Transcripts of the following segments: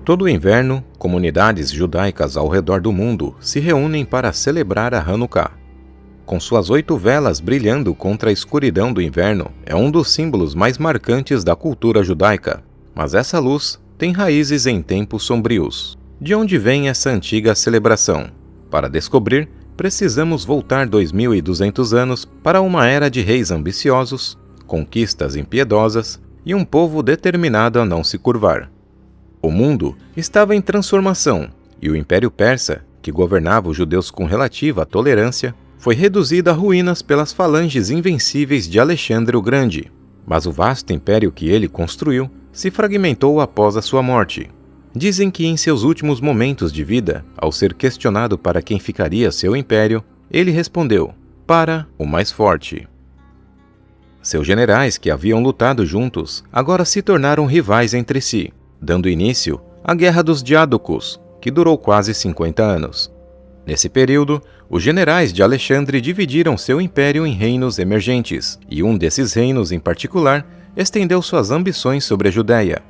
Todo inverno, comunidades judaicas ao redor do mundo se reúnem para celebrar a Hanukkah. Com suas 8 velas brilhando contra a escuridão do inverno, é um dos símbolos mais marcantes da cultura judaica. Mas essa luz tem raízes em tempos sombrios. De onde vem essa antiga celebração? Para descobrir, precisamos voltar 2.200 anos para uma era de reis ambiciosos, conquistas impiedosas e um povo determinado a não se curvar. O mundo estava em transformação e o Império Persa, que governava os judeus com relativa tolerância, foi reduzido a ruínas pelas falanges invencíveis de Alexandre o Grande. Mas o vasto império que ele construiu se fragmentou após a sua morte. Dizem que em seus últimos momentos de vida, ao ser questionado para quem ficaria seu império, ele respondeu: para o mais forte. Seus generais, que haviam lutado juntos, agora se tornaram rivais entre si, dando início à Guerra dos Diádocos, que durou quase 50 anos. Nesse período, os generais de Alexandre dividiram seu império em reinos emergentes, e um desses reinos em particular estendeu suas ambições sobre a Judéia.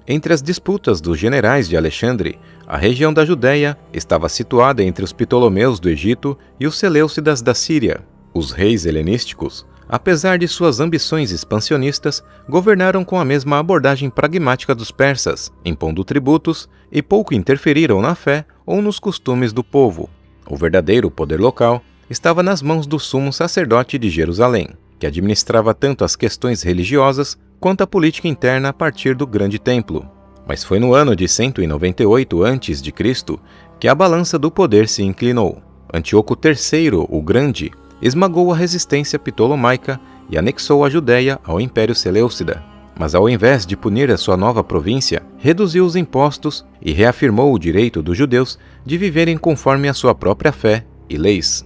Entre as disputas dos generais de Alexandre, a região da Judéia estava situada entre os Ptolomeus do Egito e os Seleucidas da Síria. Os reis helenísticos, apesar de suas ambições expansionistas, governaram com a mesma abordagem pragmática dos persas, impondo tributos, e pouco interferiram na fé ou nos costumes do povo. O verdadeiro poder local estava nas mãos do sumo sacerdote de Jerusalém, que administrava tanto as questões religiosas quanto a política interna a partir do Grande Templo. Mas foi no ano de 198 a.C. que a balança do poder se inclinou. Antíoco III, o Grande, esmagou a resistência ptolomaica e anexou a Judéia ao Império Seleucida. Mas ao invés de punir a sua nova província, reduziu os impostos e reafirmou o direito dos judeus de viverem conforme a sua própria fé e leis.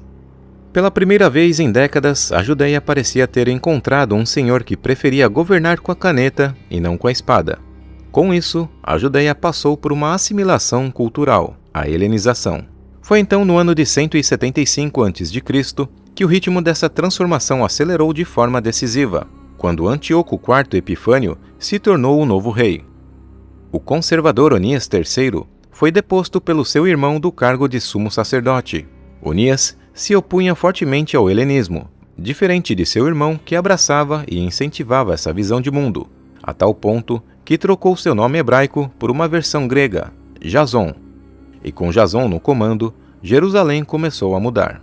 Pela primeira vez em décadas, a Judéia parecia ter encontrado um senhor que preferia governar com a caneta e não com a espada. Com isso, a Judéia passou por uma assimilação cultural, a helenização. Foi então no ano de 175 a.C. que o ritmo dessa transformação acelerou de forma decisiva, quando Antíoco IV Epifânio se tornou o novo rei. O conservador Onias III foi deposto pelo seu irmão do cargo de sumo sacerdote. Onias se opunha fortemente ao helenismo, diferente de seu irmão que abraçava e incentivava essa visão de mundo, a tal ponto que trocou seu nome hebraico por uma versão grega, Jason. E com Jason no comando, Jerusalém começou a mudar.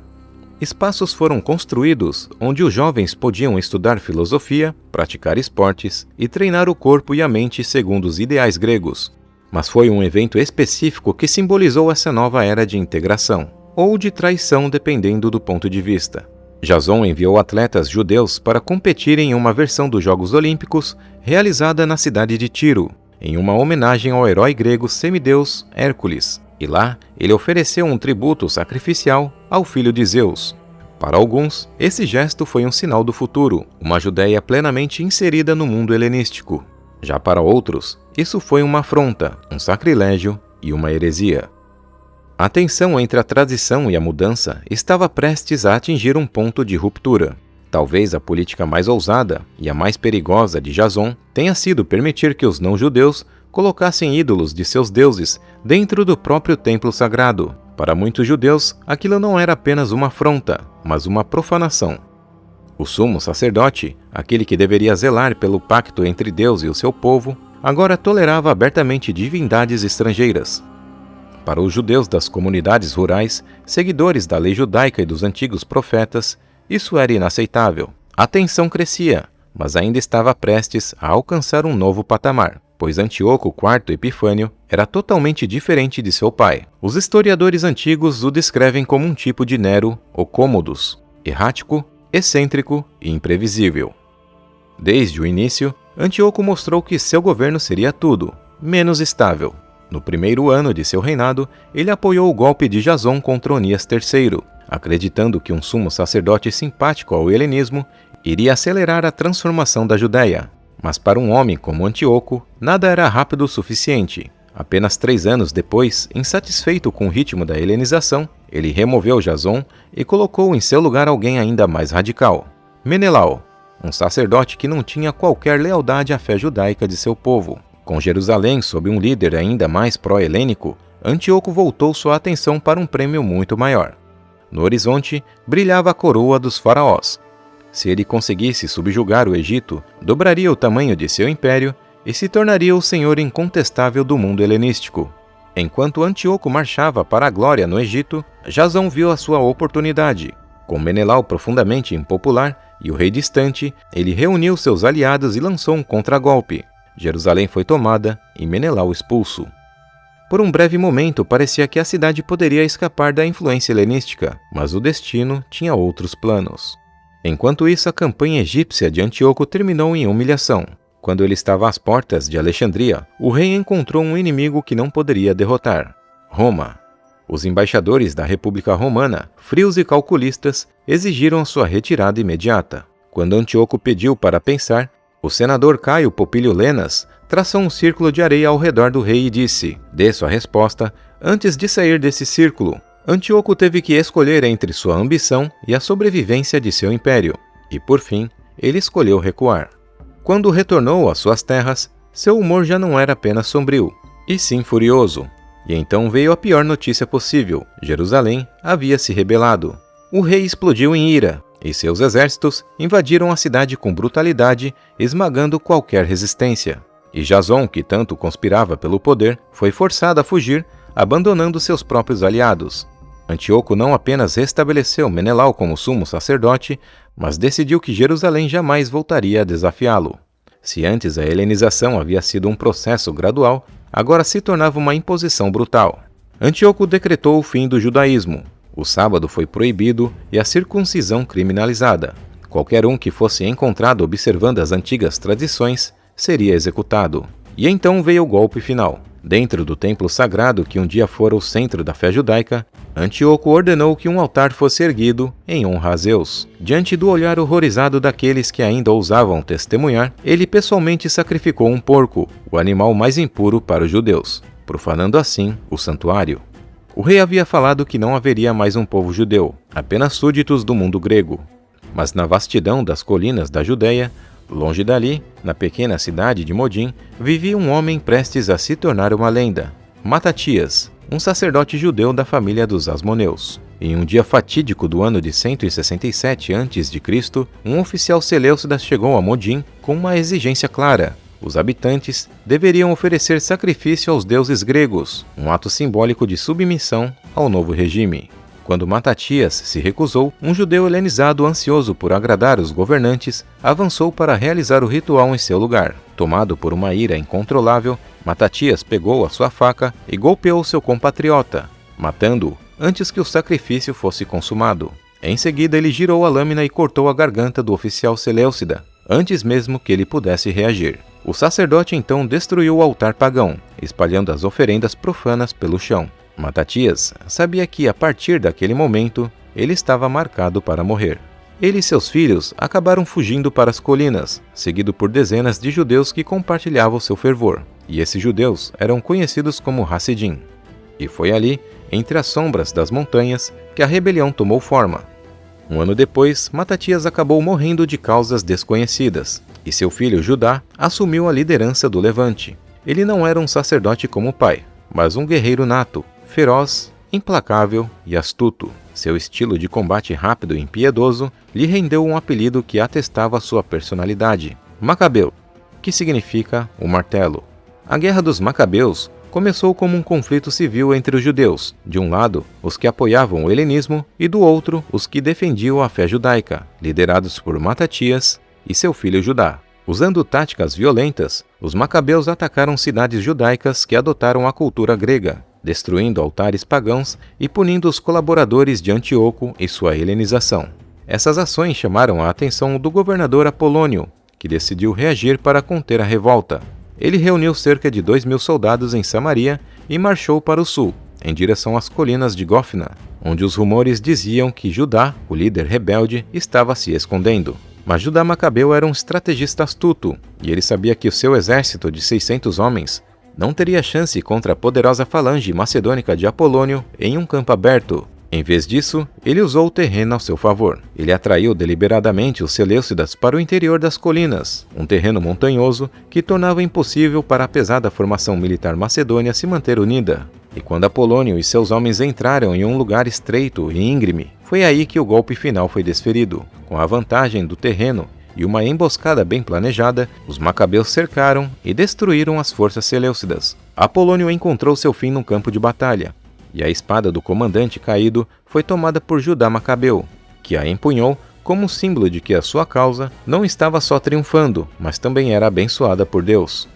Espaços foram construídos onde os jovens podiam estudar filosofia, praticar esportes e treinar o corpo e a mente segundo os ideais gregos. Mas foi um evento específico que simbolizou essa nova era de integração, ou de traição dependendo do ponto de vista. Jason enviou atletas judeus para competirem em uma versão dos Jogos Olímpicos realizada na cidade de Tiro, em uma homenagem ao herói grego semideus Hércules, e lá ele ofereceu um tributo sacrificial ao filho de Zeus. Para alguns, esse gesto foi um sinal do futuro, uma Judéia plenamente inserida no mundo helenístico. Já para outros, isso foi uma afronta, um sacrilégio e uma heresia. A tensão entre a tradição e a mudança estava prestes a atingir um ponto de ruptura. Talvez a política mais ousada e a mais perigosa de Jason tenha sido permitir que os não-judeus colocassem ídolos de seus deuses dentro do próprio templo sagrado. Para muitos judeus, aquilo não era apenas uma afronta, mas uma profanação. O sumo sacerdote, aquele que deveria zelar pelo pacto entre Deus e o seu povo, agora tolerava abertamente divindades estrangeiras. Para os judeus das comunidades rurais, seguidores da lei judaica e dos antigos profetas, isso era inaceitável. A tensão crescia, mas ainda estava prestes a alcançar um novo patamar, pois Antíoco IV Epifânio era totalmente diferente de seu pai. Os historiadores antigos o descrevem como um tipo de Nero ou Cômodos, errático, excêntrico e imprevisível. Desde o início, Antíoco mostrou que seu governo seria tudo, menos estável. No primeiro ano de seu reinado, ele apoiou o golpe de Jason contra Onias III, acreditando que um sumo sacerdote simpático ao helenismo iria acelerar a transformação da Judéia. Mas para um homem como Antíoco, nada era rápido o suficiente. Apenas 3 anos depois, insatisfeito com o ritmo da helenização, ele removeu Jason e colocou em seu lugar alguém ainda mais radical, Menelau, um sacerdote que não tinha qualquer lealdade à fé judaica de seu povo. Com Jerusalém sob um líder ainda mais pró-helênico, Antíoco voltou sua atenção para um prêmio muito maior. No horizonte brilhava a coroa dos faraós. Se ele conseguisse subjugar o Egito, dobraria o tamanho de seu império e se tornaria o senhor incontestável do mundo helenístico. Enquanto Antíoco marchava para a glória no Egito, Jasão viu a sua oportunidade. Com Menelau profundamente impopular e o rei distante, ele reuniu seus aliados e lançou um contragolpe. Jerusalém foi tomada e Menelau expulso. Por um breve momento parecia que a cidade poderia escapar da influência helenística, mas o destino tinha outros planos. Enquanto isso, a campanha egípcia de Antíoco terminou em humilhação. Quando ele estava às portas de Alexandria, o rei encontrou um inimigo que não poderia derrotar: Roma. Os embaixadores da República Romana, frios e calculistas, exigiram sua retirada imediata. Quando Antíoco pediu para pensar, o senador Caio Popílio Lenas traçou um círculo de areia ao redor do rei e disse: dê sua resposta antes de sair desse círculo. Antíoco teve que escolher entre sua ambição e a sobrevivência de seu império, e por fim, ele escolheu recuar. Quando retornou às suas terras, seu humor já não era apenas sombrio, e sim furioso. E então veio a pior notícia possível: Jerusalém havia se rebelado. O rei explodiu em ira, e seus exércitos invadiram a cidade com brutalidade, esmagando qualquer resistência. E Jasão, que tanto conspirava pelo poder, foi forçado a fugir, abandonando seus próprios aliados. Antíoco não apenas restabeleceu Menelau como sumo sacerdote, mas decidiu que Jerusalém jamais voltaria a desafiá-lo. Se antes a helenização havia sido um processo gradual, agora se tornava uma imposição brutal. Antíoco decretou o fim do judaísmo. O sábado foi proibido e a circuncisão criminalizada. Qualquer um que fosse encontrado observando as antigas tradições seria executado. E então veio o golpe final. Dentro do templo sagrado que um dia fora o centro da fé judaica, Antíoco ordenou que um altar fosse erguido em honra a Zeus. Diante do olhar horrorizado daqueles que ainda ousavam testemunhar, ele pessoalmente sacrificou um porco, o animal mais impuro para os judeus, profanando assim o santuário. O rei havia falado que não haveria mais um povo judeu, apenas súditos do mundo grego. Mas na vastidão das colinas da Judéia, longe dali, na pequena cidade de Modim, vivia um homem prestes a se tornar uma lenda: Matatias, um sacerdote judeu da família dos Asmoneus. Em um dia fatídico do ano de 167 a.C., um oficial seleucida chegou a Modim com uma exigência clara: os habitantes deveriam oferecer sacrifício aos deuses gregos, um ato simbólico de submissão ao novo regime. Quando Matatias se recusou, um judeu helenizado ansioso por agradar os governantes avançou para realizar o ritual em seu lugar. Tomado por uma ira incontrolável, Matatias pegou a sua faca e golpeou seu compatriota, matando-o antes que o sacrifício fosse consumado. Em seguida, ele girou a lâmina e cortou a garganta do oficial seleucida, antes mesmo que ele pudesse reagir. O sacerdote então destruiu o altar pagão, espalhando as oferendas profanas pelo chão. Matatias sabia que, a partir daquele momento, ele estava marcado para morrer. Ele e seus filhos acabaram fugindo para as colinas, seguido por dezenas de judeus que compartilhavam seu fervor, e esses judeus eram conhecidos como Hassidim. E foi ali, entre as sombras das montanhas, que a rebelião tomou forma. Um ano depois, Matatias acabou morrendo de causas desconhecidas, e seu filho Judá assumiu a liderança do levante. Ele não era um sacerdote como o pai, mas um guerreiro nato, feroz, implacável e astuto. Seu estilo de combate rápido e impiedoso lhe rendeu um apelido que atestava sua personalidade: Macabeu, que significa o martelo. A Guerra dos Macabeus começou como um conflito civil entre os judeus, de um lado, os que apoiavam o helenismo, e do outro, os que defendiam a fé judaica, liderados por Matatias e seu filho Judá. Usando táticas violentas, os macabeus atacaram cidades judaicas que adotaram a cultura grega, destruindo altares pagãos e punindo os colaboradores de Antíoco e sua helenização. Essas ações chamaram a atenção do governador Apolônio, que decidiu reagir para conter a revolta. Ele reuniu cerca de 2.000 soldados em Samaria e marchou para o sul, em direção às colinas de Gófina, onde os rumores diziam que Judá, o líder rebelde, estava se escondendo. Mas Judá Macabeu era um estrategista astuto, e ele sabia que o seu exército de 600 homens não teria chance contra a poderosa falange macedônica de Apolônio em um campo aberto. Em vez disso, ele usou o terreno ao seu favor. Ele atraiu deliberadamente os Seleucidas para o interior das colinas, um terreno montanhoso que tornava impossível para a pesada formação militar macedônia se manter unida. E quando Apolônio e seus homens entraram em um lugar estreito e íngreme, foi aí que o golpe final foi desferido. Com a vantagem do terreno e uma emboscada bem planejada, os macabeus cercaram e destruíram as forças seleucidas. Apolônio encontrou seu fim no campo de batalha, e a espada do comandante caído foi tomada por Judá Macabeu, que a empunhou como um símbolo de que a sua causa não estava só triunfando, mas também era abençoada por Deus.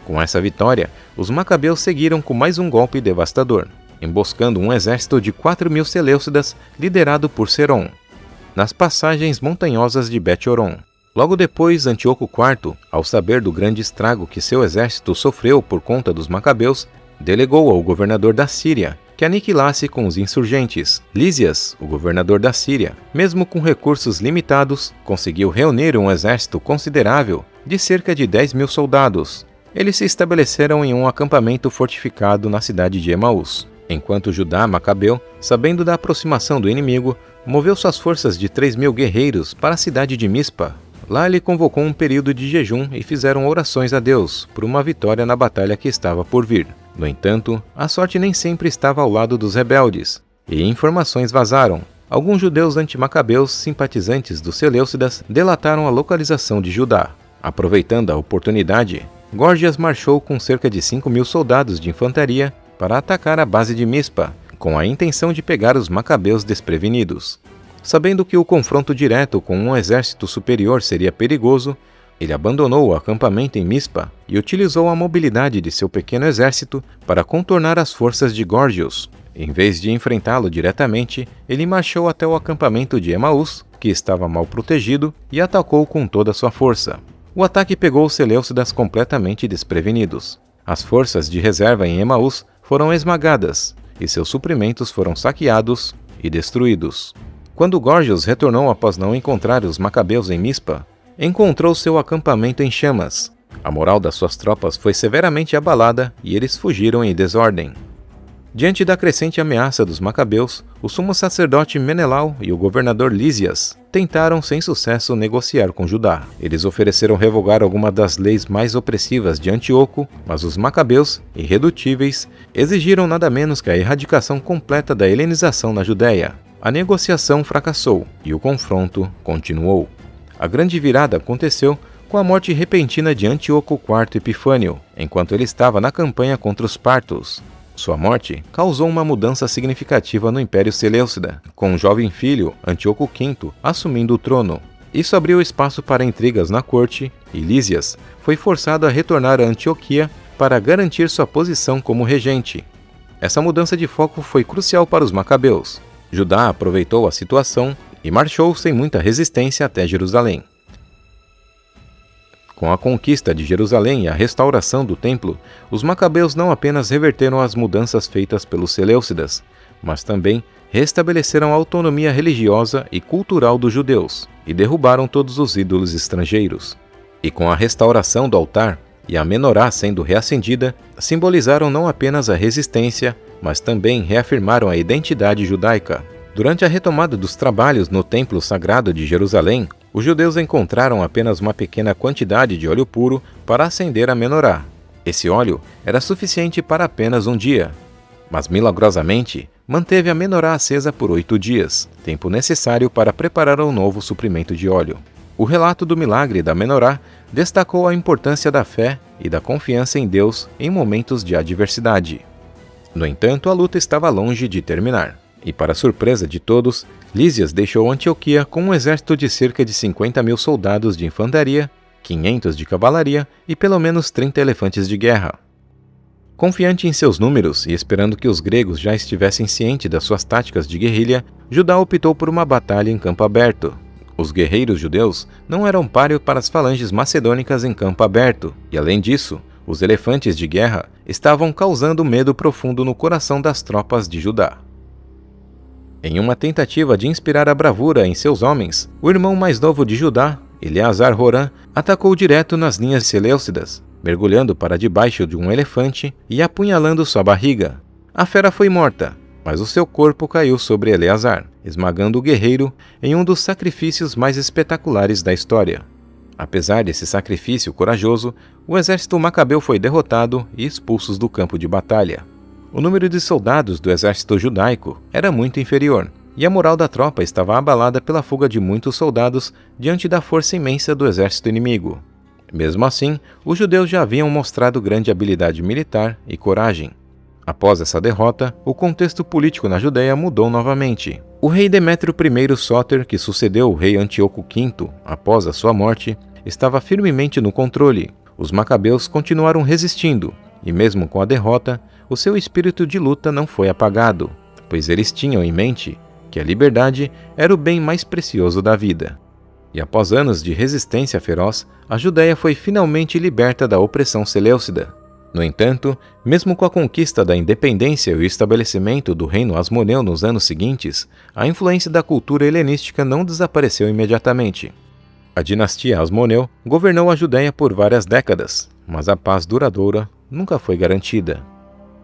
Com essa vitória, os macabeus seguiram com mais um golpe devastador, emboscando um exército de 4.000 seleucidas liderado por Seron, nas passagens montanhosas de Bet-Horon. Logo depois, Antíoco IV, ao saber do grande estrago que seu exército sofreu por conta dos macabeus, delegou ao governador da Síria que aniquilasse com os insurgentes. Lísias, o governador da Síria, mesmo com recursos limitados, conseguiu reunir um exército considerável de cerca de 10.000 soldados. Eles se estabeleceram em um acampamento fortificado na cidade de Emaús, enquanto Judá Macabeu, sabendo da aproximação do inimigo, moveu suas forças de 3.000 guerreiros para a cidade de Mispa. Lá ele convocou um período de jejum e fizeram orações a Deus por uma vitória na batalha que estava por vir. No entanto, a sorte nem sempre estava ao lado dos rebeldes, e informações vazaram. Alguns judeus antimacabeus simpatizantes dos Seleucidas delataram a localização de Judá. Aproveitando a oportunidade, Górgias marchou com cerca de 5.000 soldados de infantaria para atacar a base de Mispa, com a intenção de pegar os macabeus desprevenidos. Sabendo que o confronto direto com um exército superior seria perigoso, ele abandonou o acampamento em Mispa e utilizou a mobilidade de seu pequeno exército para contornar as forças de Górgios. Em vez de enfrentá-lo diretamente, ele marchou até o acampamento de Emaús, que estava mal protegido, e atacou com toda a sua força. O ataque pegou os Seleucidas completamente desprevenidos. As forças de reserva em Emaús foram esmagadas, e seus suprimentos foram saqueados e destruídos. Quando Górgios retornou após não encontrar os macabeus em Mispa, encontrou seu acampamento em chamas. A moral das suas tropas foi severamente abalada e eles fugiram em desordem. Diante da crescente ameaça dos macabeus, o sumo sacerdote Menelau e o governador Lísias tentaram sem sucesso negociar com Judá. Eles ofereceram revogar algumas das leis mais opressivas de Antíoco, mas os macabeus, irredutíveis, exigiram nada menos que a erradicação completa da helenização na Judéia. A negociação fracassou e o confronto continuou. A grande virada aconteceu com a morte repentina de Antíoco IV Epifânio, enquanto ele estava na campanha contra os partos. Sua morte causou uma mudança significativa no Império Seleucida, com um jovem filho, Antíoco V, assumindo o trono. Isso abriu espaço para intrigas na corte, e Lísias foi forçado a retornar a Antioquia para garantir sua posição como regente. Essa mudança de foco foi crucial para os macabeus. Judá aproveitou a situação e marchou sem muita resistência até Jerusalém. Com a conquista de Jerusalém e a restauração do templo, os macabeus não apenas reverteram as mudanças feitas pelos Seleucidas, mas também restabeleceram a autonomia religiosa e cultural dos judeus e derrubaram todos os ídolos estrangeiros. E com a restauração do altar e a menorá sendo reacendida, simbolizaram não apenas a resistência, mas também reafirmaram a identidade judaica. Durante a retomada dos trabalhos no Templo Sagrado de Jerusalém, os judeus encontraram apenas uma pequena quantidade de óleo puro para acender a menorá. Esse óleo era suficiente para apenas um dia, mas milagrosamente manteve a menorá acesa por 8 dias, tempo necessário para preparar um novo suprimento de óleo. O relato do milagre da menorá destacou a importância da fé e da confiança em Deus em momentos de adversidade. No entanto, a luta estava longe de terminar. E para surpresa de todos, Lísias deixou Antioquia com um exército de cerca de 50.000 soldados de infantaria, 500 de cavalaria e pelo menos 30 elefantes de guerra. Confiante em seus números e esperando que os gregos já estivessem cientes das suas táticas de guerrilha, Judá optou por uma batalha em campo aberto. Os guerreiros judeus não eram páreo para as falanges macedônicas em campo aberto, e além disso, os elefantes de guerra estavam causando medo profundo no coração das tropas de Judá. Em uma tentativa de inspirar a bravura em seus homens, o irmão mais novo de Judá, Eleazar Horã, atacou direto nas linhas seleucidas, mergulhando para debaixo de um elefante e apunhalando sua barriga. A fera foi morta, mas o seu corpo caiu sobre Eleazar, esmagando o guerreiro em um dos sacrifícios mais espetaculares da história. Apesar desse sacrifício corajoso, o exército macabeu foi derrotado e expulsos do campo de batalha. O número de soldados do exército judaico era muito inferior, e a moral da tropa estava abalada pela fuga de muitos soldados diante da força imensa do exército inimigo. Mesmo assim, os judeus já haviam mostrado grande habilidade militar e coragem. Após essa derrota, o contexto político na Judéia mudou novamente. O rei Demétrio I Sóter, que sucedeu o rei Antíoco V após a sua morte, estava firmemente no controle. Os macabeus continuaram resistindo, e mesmo com a derrota, o seu espírito de luta não foi apagado, pois eles tinham em mente que a liberdade era o bem mais precioso da vida. E após anos de resistência feroz, a Judéia foi finalmente liberta da opressão seleucida. No entanto, mesmo com a conquista da independência e o estabelecimento do reino asmoneu nos anos seguintes, a influência da cultura helenística não desapareceu imediatamente. A dinastia Asmoneu governou a Judéia por várias décadas, mas a paz duradoura nunca foi garantida.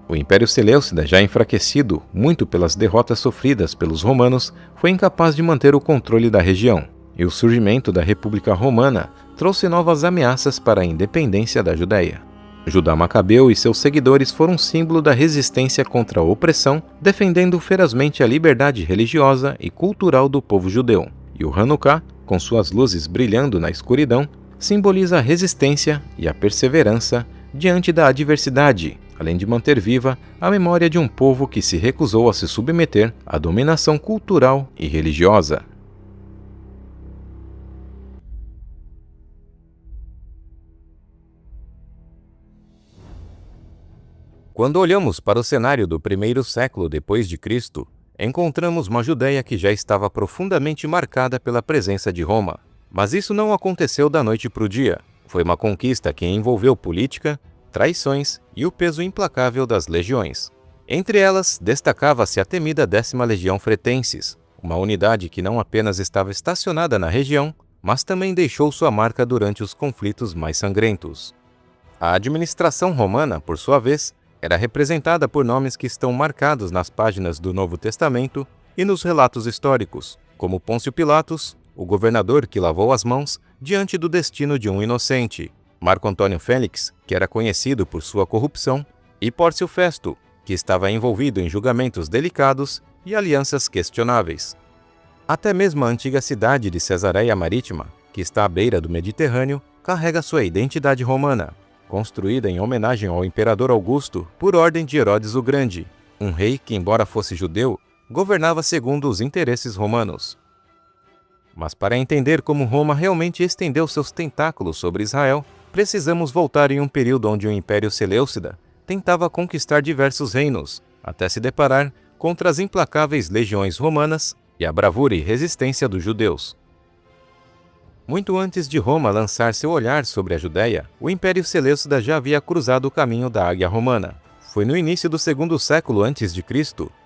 O Império Seleucida, já enfraquecido muito pelas derrotas sofridas pelos romanos, foi incapaz de manter o controle da região, e o surgimento da República Romana trouxe novas ameaças para a independência da Judéia. Judá Macabeu e seus seguidores foram símbolo da resistência contra a opressão, defendendo ferozmente a liberdade religiosa e cultural do povo judeu. E o Hanukkah, com suas luzes brilhando na escuridão, simboliza a resistência e a perseverança diante da adversidade, além de manter viva a memória de um povo que se recusou a se submeter à dominação cultural e religiosa. Quando olhamos para o cenário do primeiro século depois de Cristo, encontramos uma Judéia que já estava profundamente marcada pela presença de Roma. Mas isso não aconteceu da noite para o dia. Foi uma conquista que envolveu política, traições e o peso implacável das legiões. Entre elas, destacava-se a temida 10ª Legião Fretenses, uma unidade que não apenas estava estacionada na região, mas também deixou sua marca durante os conflitos mais sangrentos. A administração romana, por sua vez, era representada por nomes que estão marcados nas páginas do Novo Testamento e nos relatos históricos, como Pôncio Pilatos, o governador que lavou as mãos diante do destino de um inocente, Marco Antônio Félix, que era conhecido por sua corrupção, e Pórcio Festo, que estava envolvido em julgamentos delicados e alianças questionáveis. Até mesmo a antiga cidade de Cesareia Marítima, que está à beira do Mediterrâneo, carrega sua identidade romana, construída em homenagem ao imperador Augusto por ordem de Herodes o Grande, um rei que, embora fosse judeu, governava segundo os interesses romanos. Mas para entender como Roma realmente estendeu seus tentáculos sobre Israel, precisamos voltar em um período onde o Império Seleucida tentava conquistar diversos reinos, até se deparar contra as implacáveis legiões romanas e a bravura e resistência dos judeus. Muito antes de Roma lançar seu olhar sobre a Judéia, o Império Seleucida já havia cruzado o caminho da Águia Romana. Foi no início do segundo século a.C.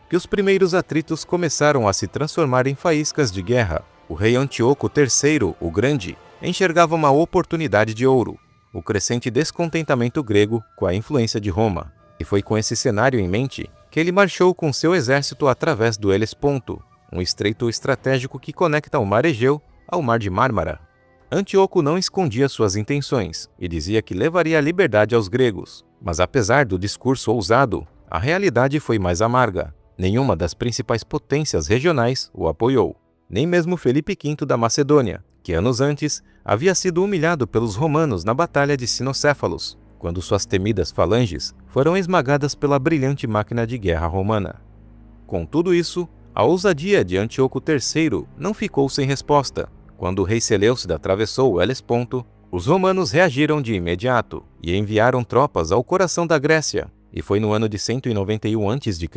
que os primeiros atritos começaram a se transformar em faíscas de guerra. O rei Antíoco III, o Grande, enxergava uma oportunidade de ouro, o crescente descontentamento grego com a influência de Roma. E foi com esse cenário em mente que ele marchou com seu exército através do Helesponto, um estreito estratégico que conecta o Mar Egeu ao Mar de Mármara. Antíoco não escondia suas intenções e dizia que levaria a liberdade aos gregos. Mas apesar do discurso ousado, a realidade foi mais amarga. Nenhuma das principais potências regionais o apoiou. Nem mesmo Felipe V da Macedônia, que anos antes havia sido humilhado pelos romanos na Batalha de Cinocéfalos, quando suas temidas falanges foram esmagadas pela brilhante máquina de guerra romana. Com tudo isso, a ousadia de Antíoco III não ficou sem resposta. Quando o rei Seleucida atravessou o Helesponto, os romanos reagiram de imediato e enviaram tropas ao coração da Grécia, e foi no ano de 191 a.C.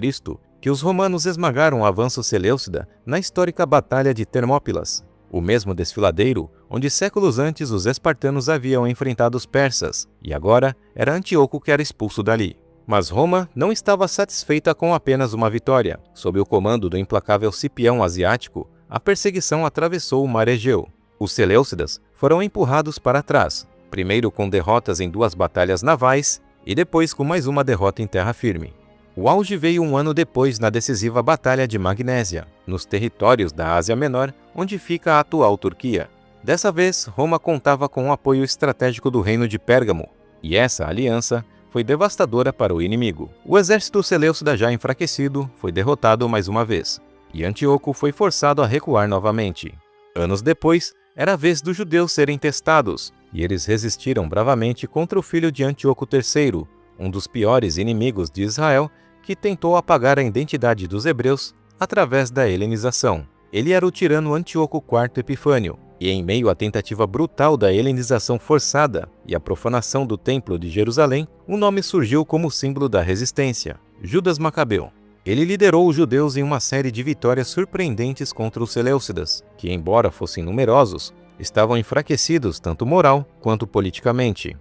que os romanos esmagaram o avanço seleucida na histórica Batalha de Termópilas, o mesmo desfiladeiro onde séculos antes os espartanos haviam enfrentado os persas, e agora era Antíoco que era expulso dali. Mas Roma não estava satisfeita com apenas uma vitória. Sob o comando do implacável Cipião Asiático, a perseguição atravessou o Mar Egeu. Os seleucidas foram empurrados para trás, primeiro com derrotas em 2 batalhas navais e depois com mais uma derrota em terra firme. O auge veio um ano depois na decisiva Batalha de Magnésia, nos territórios da Ásia Menor, onde fica a atual Turquia. Dessa vez, Roma contava com o apoio estratégico do reino de Pérgamo, e essa aliança foi devastadora para o inimigo. O exército seleucida, já enfraquecido, foi derrotado mais uma vez, e Antíoco foi forçado a recuar novamente. Anos depois, era a vez dos judeus serem testados, e eles resistiram bravamente contra o filho de Antíoco III, um dos piores inimigos de Israel, que tentou apagar a identidade dos hebreus através da helenização. Ele era o tirano Antíoco IV Epifânio, e em meio à tentativa brutal da helenização forçada e à profanação do Templo de Jerusalém, um nome surgiu como símbolo da resistência: Judas Macabeu. Ele liderou os judeus em uma série de vitórias surpreendentes contra os seleucidas, que, embora fossem numerosos, estavam enfraquecidos tanto moral quanto politicamente.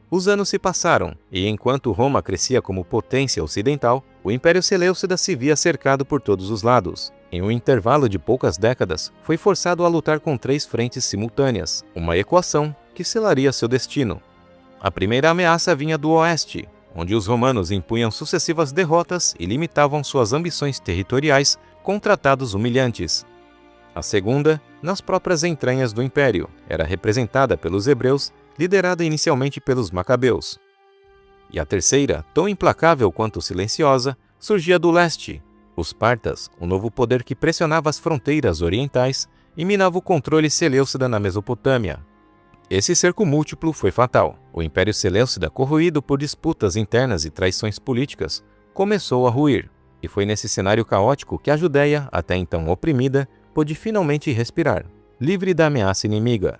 Os anos se passaram, e enquanto Roma crescia como potência ocidental, o Império Seleucida se via cercado por todos os lados. Em um intervalo de poucas décadas, foi forçado a lutar com 3 frentes simultâneas, uma equação que selaria seu destino. A primeira ameaça vinha do oeste, onde os romanos impunham sucessivas derrotas e limitavam suas ambições territoriais com tratados humilhantes. A segunda, nas próprias entranhas do Império, era representada pelos hebreus, liderada inicialmente pelos Macabeus. E a terceira, tão implacável quanto silenciosa, surgia do leste. Os Partas, um novo poder que pressionava as fronteiras orientais e minava o controle seleucida na Mesopotâmia. Esse cerco múltiplo foi fatal. O Império Seleucida, corroído por disputas internas e traições políticas, começou a ruir, e foi nesse cenário caótico que a Judéia, até então oprimida, pôde finalmente respirar, livre da ameaça inimiga.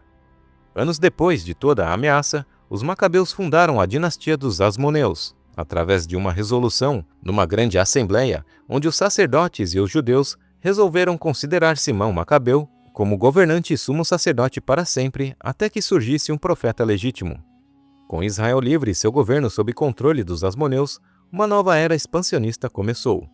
Anos depois de toda a ameaça, os Macabeus fundaram a dinastia dos Asmoneus, através de uma resolução numa grande assembleia, onde os sacerdotes e os judeus resolveram considerar Simão Macabeu como governante e sumo sacerdote para sempre, até que surgisse um profeta legítimo. Com Israel livre e seu governo sob controle dos Asmoneus, uma nova era expansionista começou.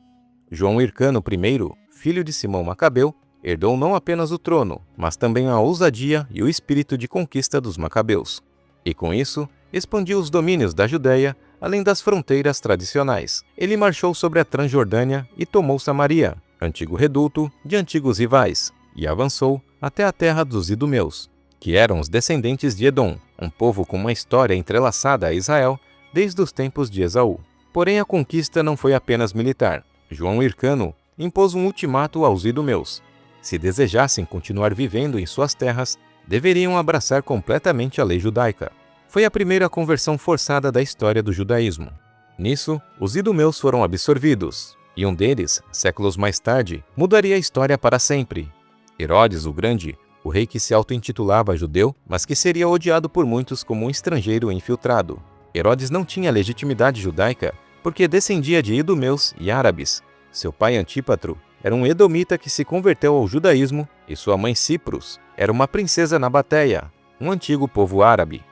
João Hircano I, filho de Simão Macabeu, herdou não apenas o trono, mas também a ousadia e o espírito de conquista dos Macabeus. E com isso, expandiu os domínios da Judéia, além das fronteiras tradicionais. Ele marchou sobre a Transjordânia e tomou Samaria, antigo reduto de antigos rivais, e avançou até a terra dos Idumeus, que eram os descendentes de Edom, um povo com uma história entrelaçada a Israel desde os tempos de Esaú. Porém, a conquista não foi apenas militar. João Hircano impôs um ultimato aos Idumeus. Se desejassem continuar vivendo em suas terras, deveriam abraçar completamente a lei judaica. Foi a primeira conversão forçada da história do judaísmo. Nisso, os Idumeus foram absorvidos, e um deles, séculos mais tarde, mudaria a história para sempre. Herodes o Grande, o rei que se auto-intitulava judeu, mas que seria odiado por muitos como um estrangeiro infiltrado. Herodes não tinha legitimidade judaica porque descendia de idumeus e árabes. Seu pai Antípatro era um edomita que se converteu ao judaísmo e sua mãe Ciprus era uma princesa nabateia, um antigo povo árabe.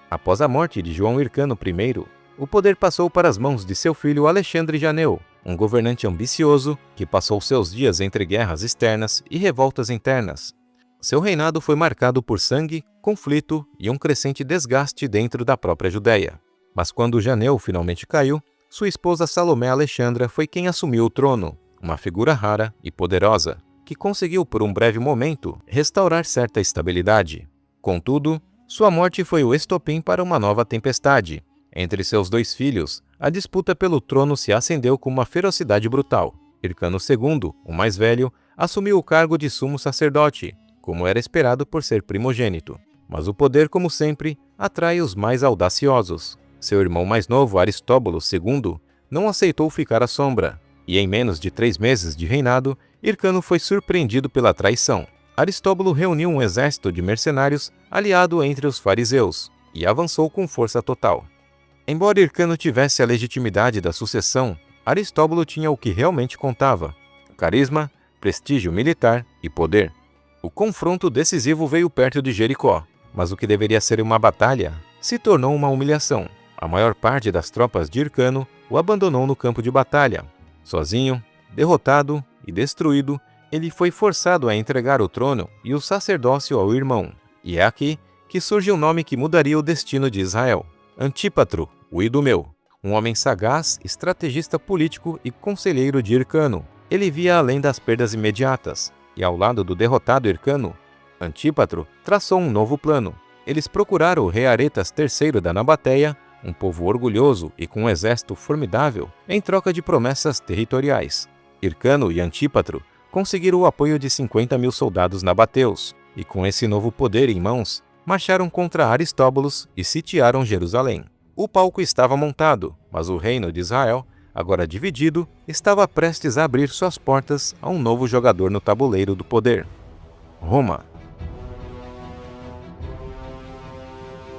Após a morte de João Hircano I, o poder passou para as mãos de seu filho Alexandre Janeu, um governante ambicioso que passou seus dias entre guerras externas e revoltas internas. Seu reinado foi marcado por sangue, conflito e um crescente desgaste dentro da própria Judéia. Mas quando Janeu finalmente caiu, sua esposa Salomé Alexandra foi quem assumiu o trono, uma figura rara e poderosa, que conseguiu por um breve momento restaurar certa estabilidade. Contudo, sua morte foi o estopim para uma nova tempestade. Entre seus 2 filhos, a disputa pelo trono se acendeu com uma ferocidade brutal. Hircano II, o mais velho, assumiu o cargo de sumo sacerdote, como era esperado por ser primogênito. Mas o poder, como sempre, atrai os mais audaciosos. Seu irmão mais novo, Aristóbulo II, não aceitou ficar à sombra, e em menos de 3 meses de reinado, Hircano foi surpreendido pela traição. Aristóbulo reuniu um exército de mercenários aliado entre os fariseus e avançou com força total. Embora Hircano tivesse a legitimidade da sucessão, Aristóbulo tinha o que realmente contava: carisma, prestígio militar e poder. O confronto decisivo veio perto de Jericó, mas o que deveria ser uma batalha se tornou uma humilhação. A maior parte das tropas de Hircano o abandonou no campo de batalha. Sozinho, derrotado e destruído, ele foi forçado a entregar o trono e o sacerdócio ao irmão. E é aqui que surge um nome que mudaria o destino de Israel: Antípatro, o Idumeu. um homem sagaz, estrategista político e conselheiro de Hircano. Ele via além das perdas imediatas, e ao lado do derrotado Hircano, Antípatro traçou um novo plano. Eles procuraram o rei Aretas III da Nabateia, um povo orgulhoso e com um exército formidável, em troca de promessas territoriais. Hircano e Antípatro conseguiram o apoio de 50.000 soldados nabateus, e com esse novo poder em mãos, marcharam contra Aristóbulos e sitiaram Jerusalém. O palco estava montado, mas o reino de Israel, agora dividido, estava prestes a abrir suas portas a um novo jogador no tabuleiro do poder: Roma.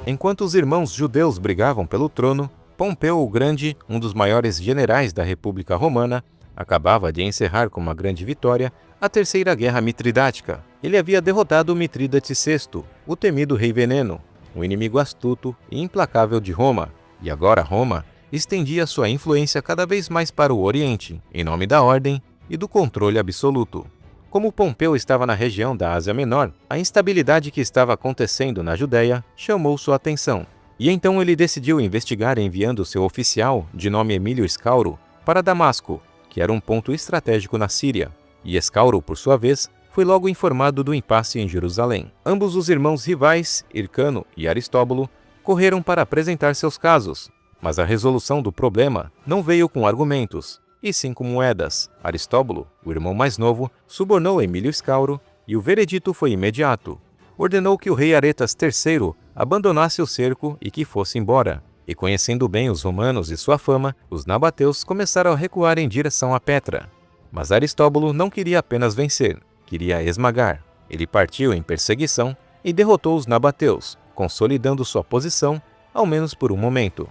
Enquanto os irmãos judeus brigavam pelo trono, Pompeu o Grande, um dos maiores generais da República Romana, acabava de encerrar com uma grande vitória a Terceira Guerra Mitridática. Ele havia derrotado Mitrídates VI, o temido Rei Veneno, um inimigo astuto e implacável de Roma, e agora Roma estendia sua influência cada vez mais para o Oriente, em nome da ordem e do controle absoluto. Como Pompeu estava na região da Ásia Menor, a instabilidade que estava acontecendo na Judéia chamou sua atenção, e então ele decidiu investigar enviando seu oficial, de nome Emílio Escauro, para Damasco, que era um ponto estratégico na Síria, e Escauro, por sua vez, foi logo informado do impasse em Jerusalém. Ambos os irmãos rivais, Hircano e Aristóbulo, correram para apresentar seus casos, mas a resolução do problema não veio com argumentos, e sim com moedas. Aristóbulo, o irmão mais novo, subornou Emílio Escauro, e o veredito foi imediato. Ordenou que o rei Aretas III abandonasse o cerco e que fosse embora. E conhecendo bem os romanos e sua fama, os nabateus começaram a recuar em direção a Petra. Mas Aristóbulo não queria apenas vencer, queria esmagar. Ele partiu em perseguição e derrotou os nabateus, consolidando sua posição, ao menos por um momento.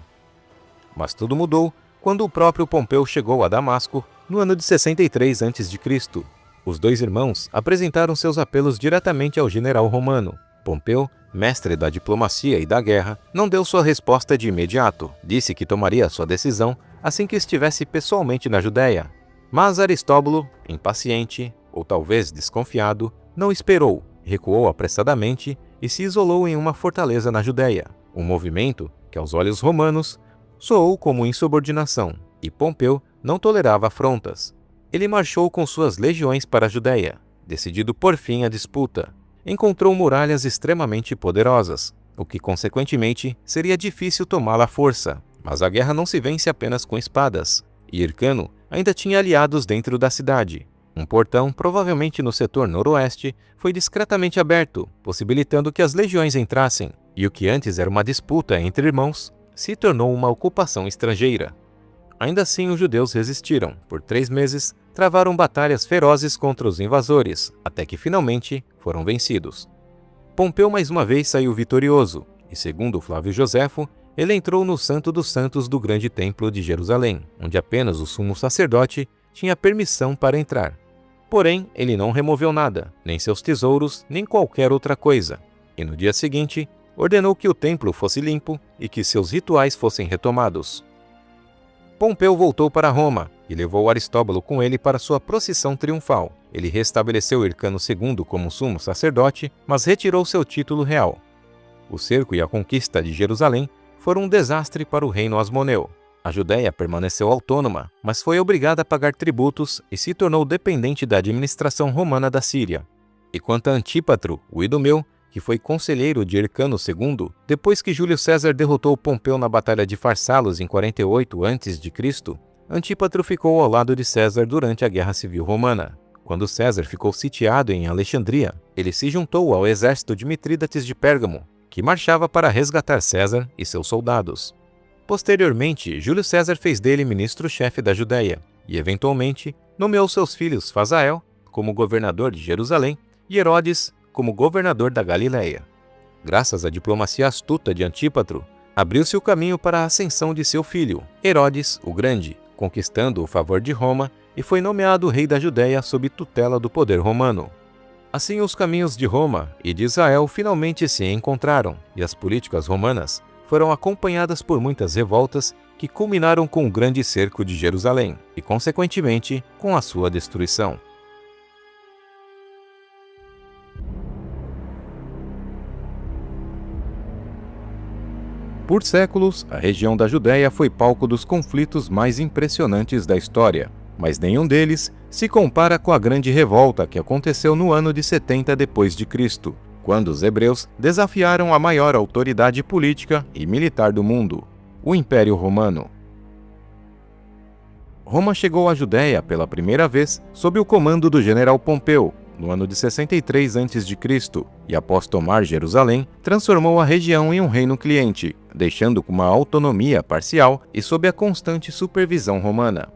Mas tudo mudou quando o próprio Pompeu chegou a Damasco no ano de 63 a.C. Os dois irmãos apresentaram seus apelos diretamente ao general romano. Pompeu, mestre da diplomacia e da guerra, não deu sua resposta de imediato. Disse que tomaria sua decisão assim que estivesse pessoalmente na Judéia. Mas Aristóbulo, impaciente, ou talvez desconfiado, não esperou, recuou apressadamente e se isolou em uma fortaleza na Judéia. Um movimento que, aos olhos romanos, soou como insubordinação, e Pompeu não tolerava afrontas. Ele marchou com suas legiões para a Judéia, decidido por fim à disputa. Encontrou muralhas extremamente poderosas, o que consequentemente seria difícil tomá-la à força. Mas a guerra não se vence apenas com espadas, e Hircano ainda tinha aliados dentro da cidade. Um portão, provavelmente no setor noroeste, foi discretamente aberto, possibilitando que as legiões entrassem, e o que antes era uma disputa entre irmãos, se tornou uma ocupação estrangeira. Ainda assim, os judeus resistiram. Por 3 meses, travaram batalhas ferozes contra os invasores, até que finalmente foram vencidos. Pompeu mais uma vez saiu vitorioso, e segundo Flávio Joséfo, ele entrou no Santo dos Santos do grande templo de Jerusalém, onde apenas o sumo sacerdote tinha permissão para entrar. Porém, ele não removeu nada, nem seus tesouros, nem qualquer outra coisa, e no dia seguinte, ordenou que o templo fosse limpo e que seus rituais fossem retomados. Pompeu voltou para Roma e levou Aristóbulo com ele para sua procissão triunfal. Ele restabeleceu Hircano II como sumo sacerdote, mas retirou seu título real. O cerco e a conquista de Jerusalém foram um desastre para o reino asmoneu. A Judéia permaneceu autônoma, mas foi obrigada a pagar tributos e se tornou dependente da administração romana da Síria. E quanto a Antípatro, o idumeu, que foi conselheiro de Hircano II, depois que Júlio César derrotou Pompeu na Batalha de Farsalos em 48 a.C., Antípatro ficou ao lado de César durante a Guerra Civil Romana. Quando César ficou sitiado em Alexandria, ele se juntou ao exército de Mitrídates de Pérgamo, que marchava para resgatar César e seus soldados. Posteriormente, Júlio César fez dele ministro-chefe da Judéia e, eventualmente, nomeou seus filhos Fazael como governador de Jerusalém e Herodes como governador da Galiléia. Graças à diplomacia astuta de Antípatro, abriu-se o caminho para a ascensão de seu filho, Herodes o Grande, conquistando o favor de Roma e foi nomeado rei da Judéia sob tutela do poder romano. Assim, os caminhos de Roma e de Israel finalmente se encontraram, e as políticas romanas foram acompanhadas por muitas revoltas que culminaram com o grande cerco de Jerusalém e, consequentemente, com a sua destruição. Por séculos, a região da Judéia foi palco dos conflitos mais impressionantes da história, mas nenhum deles se compara com a grande revolta que aconteceu no ano de 70 d.C., quando os hebreus desafiaram a maior autoridade política e militar do mundo, o Império Romano. Roma chegou à Judéia pela primeira vez sob o comando do general Pompeu, no ano de 63 a.C., e após tomar Jerusalém, transformou a região em um reino cliente, deixando com uma autonomia parcial e sob a constante supervisão romana.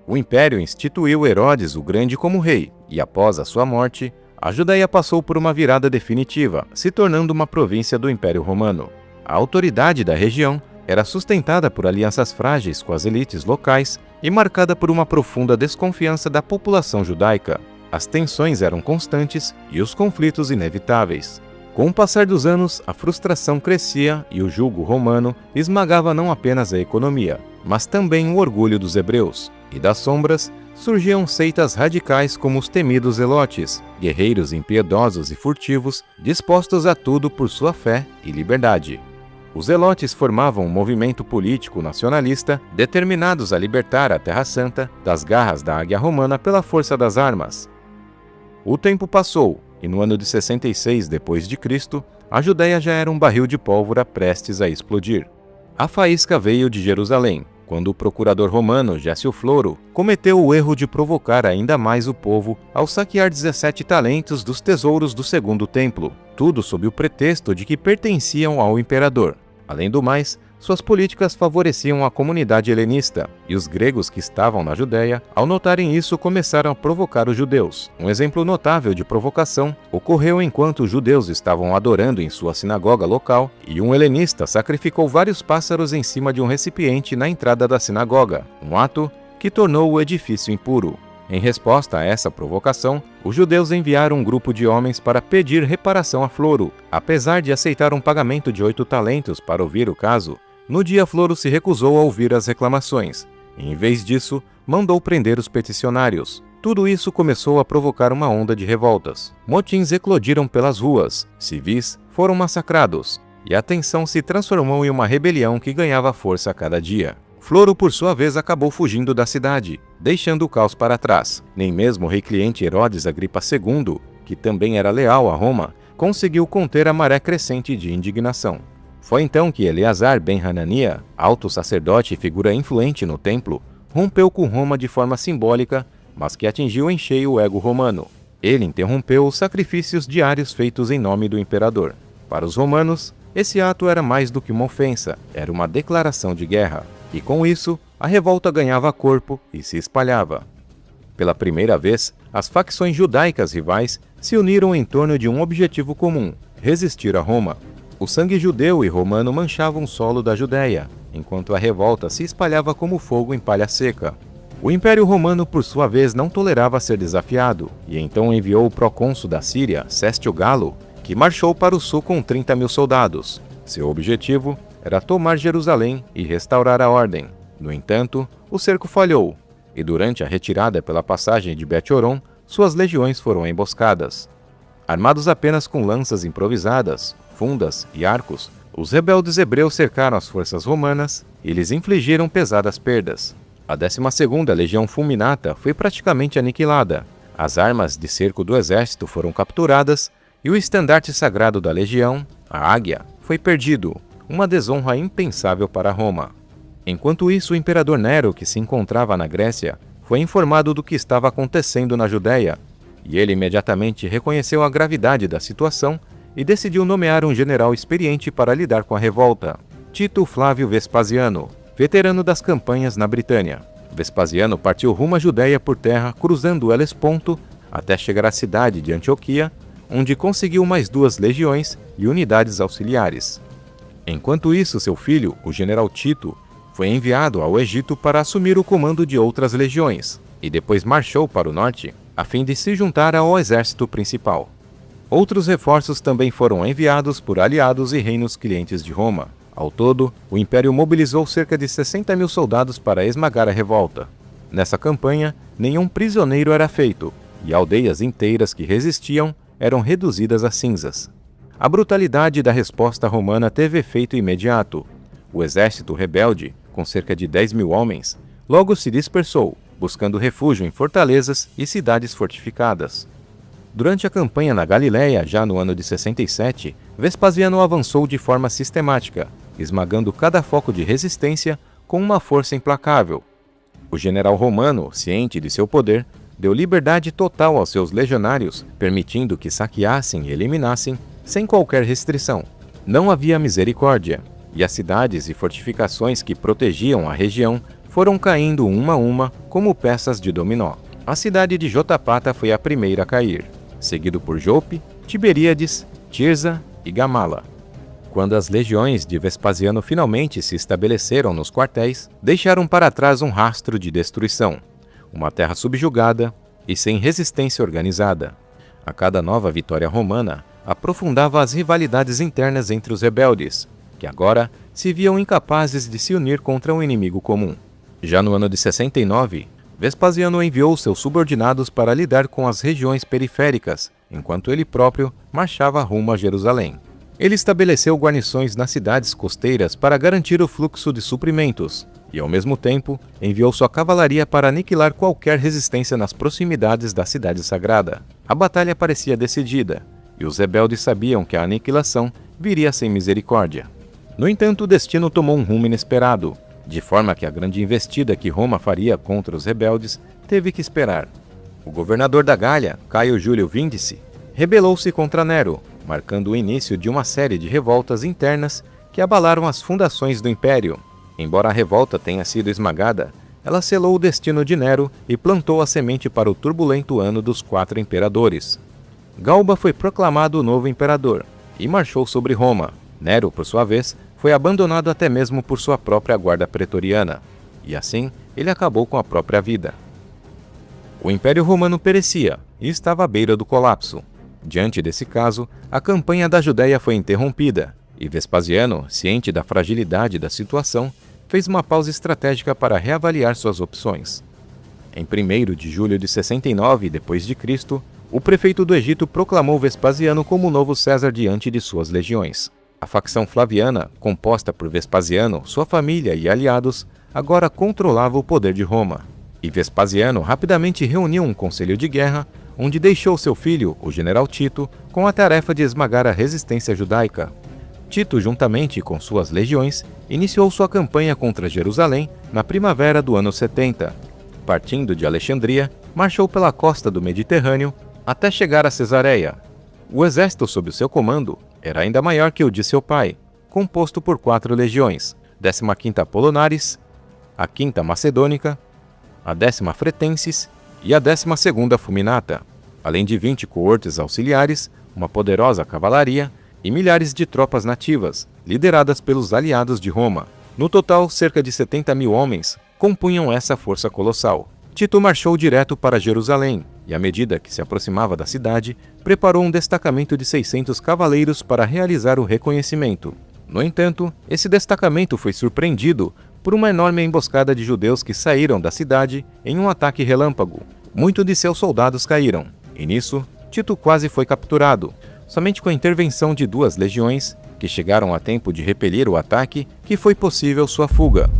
O Império instituiu Herodes o Grande como rei, e após a sua morte, a Judéia passou por uma virada definitiva, se tornando uma província do Império Romano. A autoridade da região era sustentada por alianças frágeis com as elites locais e marcada por uma profunda desconfiança da população judaica. As tensões eram constantes e os conflitos inevitáveis. Com o passar dos anos, a frustração crescia e o jugo romano esmagava não apenas a economia, mas também o orgulho dos hebreus. E das sombras surgiam seitas radicais como os temidos zelotes, guerreiros impiedosos e furtivos, dispostos a tudo por sua fé e liberdade. Os zelotes formavam um movimento político nacionalista determinados a libertar a Terra Santa das garras da águia romana pela força das armas. O tempo passou, e no ano de 66 d.C., a Judéia já era um barril de pólvora prestes a explodir. A faísca veio de Jerusalém, quando o procurador romano Gécio Floro cometeu o erro de provocar ainda mais o povo ao saquear 17 talentos dos tesouros do Segundo Templo, tudo sob o pretexto de que pertenciam ao imperador. Além do mais, suas políticas favoreciam a comunidade helenista, e os gregos que estavam na Judéia, ao notarem isso, começaram a provocar os judeus. Um exemplo notável de provocação ocorreu enquanto os judeus estavam adorando em sua sinagoga local, e um helenista sacrificou vários pássaros em cima de um recipiente na entrada da sinagoga, um ato que tornou o edifício impuro. Em resposta a essa provocação, os judeus enviaram um grupo de homens para pedir reparação a Floro. Apesar de aceitar um pagamento de 8 talentos para ouvir o caso, no dia Floro se recusou a ouvir as reclamações, e em vez disso, mandou prender os peticionários. Tudo isso começou a provocar uma onda de revoltas. Motins eclodiram pelas ruas, civis foram massacrados, e a tensão se transformou em uma rebelião que ganhava força a cada dia. Floro, por sua vez, acabou fugindo da cidade, deixando o caos para trás. Nem mesmo o rei cliente Herodes Agripa II, que também era leal a Roma, conseguiu conter a maré crescente de indignação. Foi então que Eleazar ben Hanania, alto sacerdote e figura influente no templo, rompeu com Roma de forma simbólica, mas que atingiu em cheio o ego romano. Ele interrompeu os sacrifícios diários feitos em nome do imperador. Para os romanos, esse ato era mais do que uma ofensa, era uma declaração de guerra. E com isso, a revolta ganhava corpo e se espalhava. Pela primeira vez, as facções judaicas rivais se uniram em torno de um objetivo comum: resistir a Roma. O sangue judeu e romano manchavam o solo da Judéia, enquanto a revolta se espalhava como fogo em palha seca. O Império Romano, por sua vez, não tolerava ser desafiado, e então enviou o procônsul da Síria, Sestio Galo, que marchou para o sul com 30.000 soldados. Seu objetivo era tomar Jerusalém e restaurar a ordem. No entanto, o cerco falhou, e durante a retirada pela passagem de Bet-Horon, suas legiões foram emboscadas. Armados apenas com lanças improvisadas, fundas e arcos, os rebeldes hebreus cercaram as forças romanas e lhes infligiram pesadas perdas. A 12ª Legião Fulminata foi praticamente aniquilada, as armas de cerco do exército foram capturadas e o estandarte sagrado da legião, a águia, foi perdido, uma desonra impensável para Roma. Enquanto isso, o imperador Nero, que se encontrava na Grécia, foi informado do que estava acontecendo na Judéia, e ele imediatamente reconheceu a gravidade da situação e decidiu nomear um general experiente para lidar com a revolta, Tito Flávio Vespasiano, veterano das campanhas na Britânia. Vespasiano partiu rumo à Judéia por terra, cruzando o Helesponto, até chegar à cidade de Antioquia, onde conseguiu mais 2 legiões e unidades auxiliares. Enquanto isso, seu filho, o general Tito, foi enviado ao Egito para assumir o comando de outras legiões, e depois marchou para o norte, a fim de se juntar ao exército principal. Outros reforços também foram enviados por aliados e reinos clientes de Roma. Ao todo, o Império mobilizou cerca de 60.000 soldados para esmagar a revolta. Nessa campanha, nenhum prisioneiro era feito, e aldeias inteiras que resistiam eram reduzidas a cinzas. A brutalidade da resposta romana teve efeito imediato. O exército rebelde, com cerca de 10.000 homens, logo se dispersou, buscando refúgio em fortalezas e cidades fortificadas. Durante a campanha na Galiléia, já no ano de 67, Vespasiano avançou de forma sistemática, esmagando cada foco de resistência com uma força implacável. O general romano, ciente de seu poder, deu liberdade total aos seus legionários, permitindo que saqueassem e eliminassem sem qualquer restrição. Não havia misericórdia, e as cidades e fortificações que protegiam a região foram caindo uma a uma como peças de dominó. A cidade de Jotapata foi a primeira a cair, seguido por Jope, Tiberíades, Tirza e Gamala. Quando as legiões de Vespasiano finalmente se estabeleceram nos quartéis, deixaram para trás um rastro de destruição, uma terra subjugada e sem resistência organizada. A cada nova vitória romana, aprofundava as rivalidades internas entre os rebeldes, que agora se viam incapazes de se unir contra um inimigo comum. Já no ano de 69, Vespasiano enviou seus subordinados para lidar com as regiões periféricas, enquanto ele próprio marchava rumo a Jerusalém. Ele estabeleceu guarnições nas cidades costeiras para garantir o fluxo de suprimentos e, ao mesmo tempo, enviou sua cavalaria para aniquilar qualquer resistência nas proximidades da cidade sagrada. A batalha parecia decidida, e os rebeldes sabiam que a aniquilação viria sem misericórdia. No entanto, o destino tomou um rumo inesperado, de forma que a grande investida que Roma faria contra os rebeldes teve que esperar. O governador da Gália, Caio Júlio Víndice, rebelou-se contra Nero, marcando o início de uma série de revoltas internas que abalaram as fundações do Império. Embora a revolta tenha sido esmagada, ela selou o destino de Nero e plantou a semente para o turbulento ano dos 4 imperadores. Galba foi proclamado o novo imperador e marchou sobre Roma. Nero, por sua vez, foi abandonado até mesmo por sua própria guarda pretoriana, e assim ele acabou com a própria vida. O Império Romano perecia e estava à beira do colapso. Diante desse caso, a campanha da Judéia foi interrompida, e Vespasiano, ciente da fragilidade da situação, fez uma pausa estratégica para reavaliar suas opções. Em 1º de julho de 69 d.C., o prefeito do Egito proclamou Vespasiano como o novo César diante de suas legiões. A facção flaviana, composta por Vespasiano, sua família e aliados, agora controlava o poder de Roma. E Vespasiano rapidamente reuniu um conselho de guerra, onde deixou seu filho, o general Tito, com a tarefa de esmagar a resistência judaica. Tito, juntamente com suas legiões, iniciou sua campanha contra Jerusalém na primavera do ano 70. Partindo de Alexandria, marchou pela costa do Mediterrâneo até chegar a Cesareia. O exército sob o seu comando era ainda maior que o de seu pai, composto por 4 legiões: 15ª Polonares, a 5ª Macedônica, a 10ª Fretenses e a 12ª Fulminata, além de 20 coortes auxiliares, uma poderosa cavalaria e milhares de tropas nativas, lideradas pelos aliados de Roma. No total, cerca de 70.000 homens compunham essa força colossal. Tito marchou direto para Jerusalém e, à medida que se aproximava da cidade, preparou um destacamento de 600 cavaleiros para realizar o reconhecimento. No entanto, esse destacamento foi surpreendido por uma enorme emboscada de judeus que saíram da cidade em um ataque relâmpago. Muitos de seus soldados caíram, e nisso, Tito quase foi capturado. Somente com a intervenção de 2 legiões, que chegaram a tempo de repelir o ataque, que foi possível sua fuga.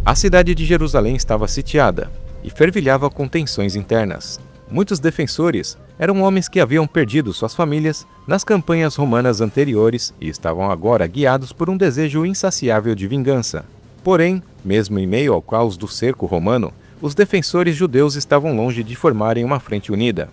A cidade de Jerusalém estava sitiada e fervilhava com tensões internas. Muitos defensores eram homens que haviam perdido suas famílias nas campanhas romanas anteriores e estavam agora guiados por um desejo insaciável de vingança. Porém, mesmo em meio ao caos do cerco romano, os defensores judeus estavam longe de formarem uma frente unida.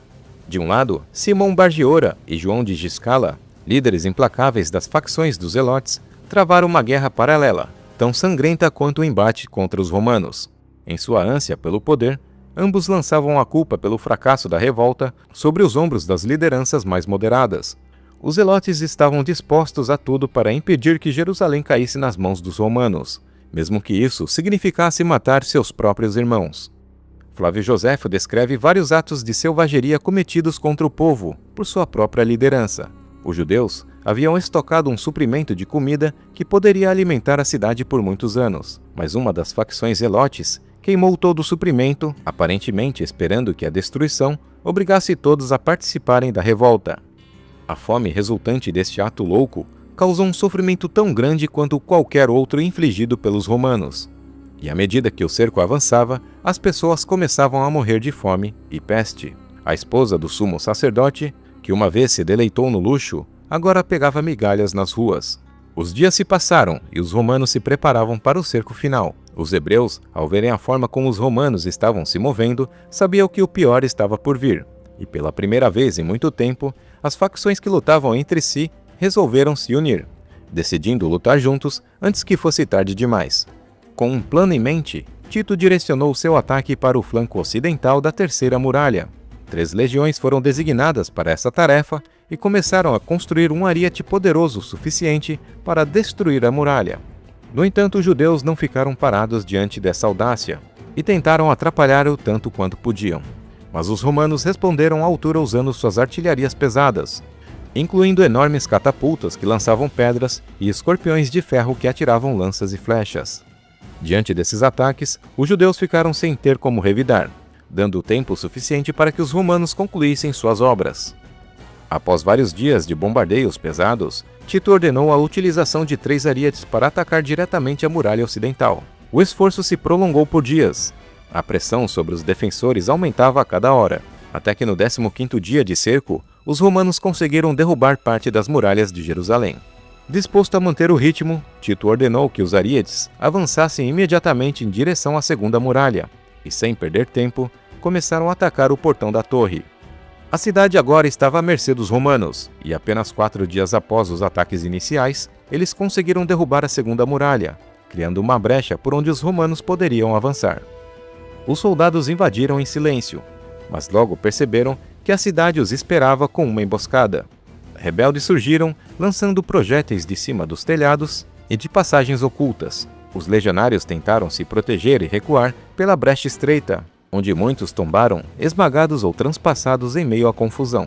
De um lado, Simão Bargiora e João de Giscala, líderes implacáveis das facções dos Zelotes, travaram uma guerra paralela, tão sangrenta quanto o embate contra os romanos. Em sua ânsia pelo poder, ambos lançavam a culpa pelo fracasso da revolta sobre os ombros das lideranças mais moderadas. Os Zelotes estavam dispostos a tudo para impedir que Jerusalém caísse nas mãos dos romanos, mesmo que isso significasse matar seus próprios irmãos. Flávio Joséfo descreve vários atos de selvageria cometidos contra o povo por sua própria liderança. Os judeus haviam estocado um suprimento de comida que poderia alimentar a cidade por muitos anos, mas uma das facções zelotes queimou todo o suprimento, aparentemente esperando que a destruição obrigasse todos a participarem da revolta. A fome resultante deste ato louco causou um sofrimento tão grande quanto qualquer outro infligido pelos romanos. E à medida que o cerco avançava, as pessoas começavam a morrer de fome e peste. A esposa do sumo sacerdote, que uma vez se deleitou no luxo, agora pegava migalhas nas ruas. Os dias se passaram e os romanos se preparavam para o cerco final. Os hebreus, ao verem a forma como os romanos estavam se movendo, sabiam que o pior estava por vir. E pela primeira vez em muito tempo, as facções que lutavam entre si resolveram se unir, decidindo lutar juntos antes que fosse tarde demais. Com um plano em mente, Tito direcionou seu ataque para o flanco ocidental da Terceira Muralha. 3 legiões foram designadas para essa tarefa e começaram a construir um ariete poderoso o suficiente para destruir a muralha. No entanto, os judeus não ficaram parados diante dessa audácia e tentaram atrapalhar-o tanto quanto podiam. Mas os romanos responderam à altura usando suas artilharias pesadas, incluindo enormes catapultas que lançavam pedras e escorpiões de ferro que atiravam lanças e flechas. Diante desses ataques, os judeus ficaram sem ter como revidar, dando tempo suficiente para que os romanos concluíssem suas obras. Após vários dias de bombardeios pesados, Tito ordenou a utilização de 3 arietes para atacar diretamente a muralha ocidental. O esforço se prolongou por dias. A pressão sobre os defensores aumentava a cada hora, até que no 15º dia de cerco, os romanos conseguiram derrubar parte das muralhas de Jerusalém. Disposto a manter o ritmo, Tito ordenou que os arietes avançassem imediatamente em direção à segunda muralha, e sem perder tempo, começaram a atacar o portão da torre. A cidade agora estava à mercê dos romanos, e apenas 4 dias após os ataques iniciais, eles conseguiram derrubar a segunda muralha, criando uma brecha por onde os romanos poderiam avançar. Os soldados invadiram em silêncio, mas logo perceberam que a cidade os esperava com uma emboscada. Rebeldes surgiram, lançando projéteis de cima dos telhados e de passagens ocultas. Os legionários tentaram se proteger e recuar pela brecha estreita, onde muitos tombaram, esmagados ou transpassados em meio à confusão.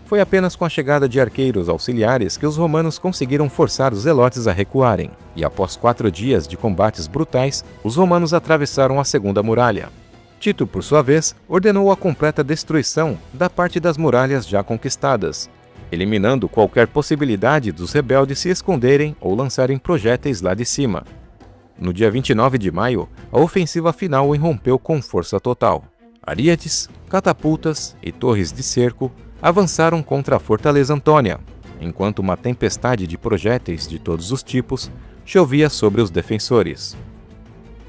Foi apenas com a chegada de arqueiros auxiliares que os romanos conseguiram forçar os zelotes a recuarem, e após 4 dias de combates brutais, os romanos atravessaram a segunda muralha. Tito, por sua vez, ordenou a completa destruição da parte das muralhas já conquistadas, eliminando qualquer possibilidade dos rebeldes se esconderem ou lançarem projéteis lá de cima. No dia 29 de maio, a ofensiva final irrompeu com força total. Arietes, catapultas e torres de cerco avançaram contra a fortaleza Antônia, enquanto uma tempestade de projéteis de todos os tipos chovia sobre os defensores.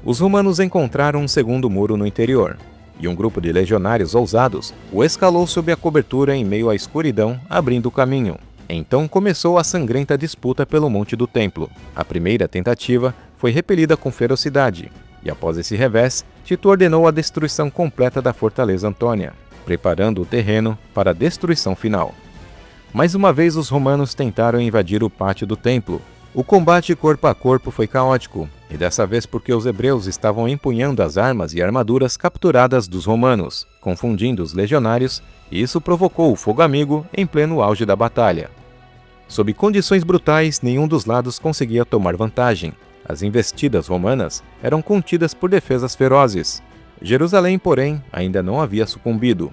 Os romanos encontraram um segundo muro no interior, e um grupo de legionários ousados o escalou sob a cobertura em meio à escuridão, abrindo o caminho. Então começou a sangrenta disputa pelo Monte do Templo. A primeira tentativa foi repelida com ferocidade, e após esse revés, Tito ordenou a destruição completa da fortaleza Antônia, preparando o terreno para a destruição final. Mais uma vez os romanos tentaram invadir o pátio do templo. O combate corpo a corpo foi caótico, e dessa vez porque os hebreus estavam empunhando as armas e armaduras capturadas dos romanos, confundindo os legionários, e isso provocou o fogo amigo em pleno auge da batalha. Sob condições brutais, nenhum dos lados conseguia tomar vantagem. As investidas romanas eram contidas por defesas ferozes. Jerusalém, porém, ainda não havia sucumbido.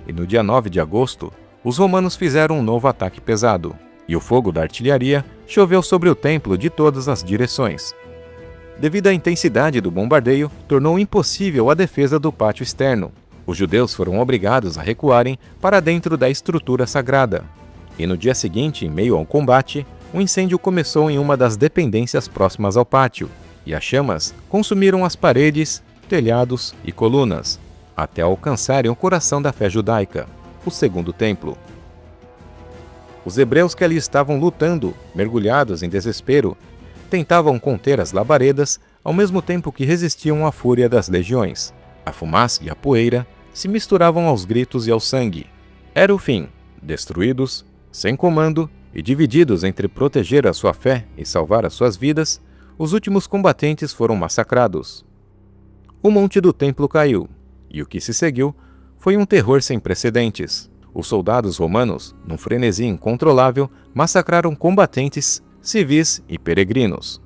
E no dia 9 de agosto, os romanos fizeram um novo ataque pesado, e o fogo da artilharia choveu sobre o templo de todas as direções. Devido à intensidade do bombardeio, tornou impossível a defesa do pátio externo. Os judeus foram obrigados a recuarem para dentro da estrutura sagrada. E no dia seguinte, em meio ao combate, um incêndio começou em uma das dependências próximas ao pátio, e as chamas consumiram as paredes, telhados e colunas, até alcançarem o coração da fé judaica, o segundo templo. Os hebreus que ali estavam lutando, mergulhados em desespero, tentavam conter as labaredas ao mesmo tempo que resistiam à fúria das legiões. A fumaça e a poeira se misturavam aos gritos e ao sangue. Era o fim. Destruídos, sem comando e divididos entre proteger a sua fé e salvar as suas vidas, os últimos combatentes foram massacrados. O monte do templo caiu, e o que se seguiu foi um terror sem precedentes. Os soldados romanos, num frenesi incontrolável, massacraram combatentes, civis e peregrinos.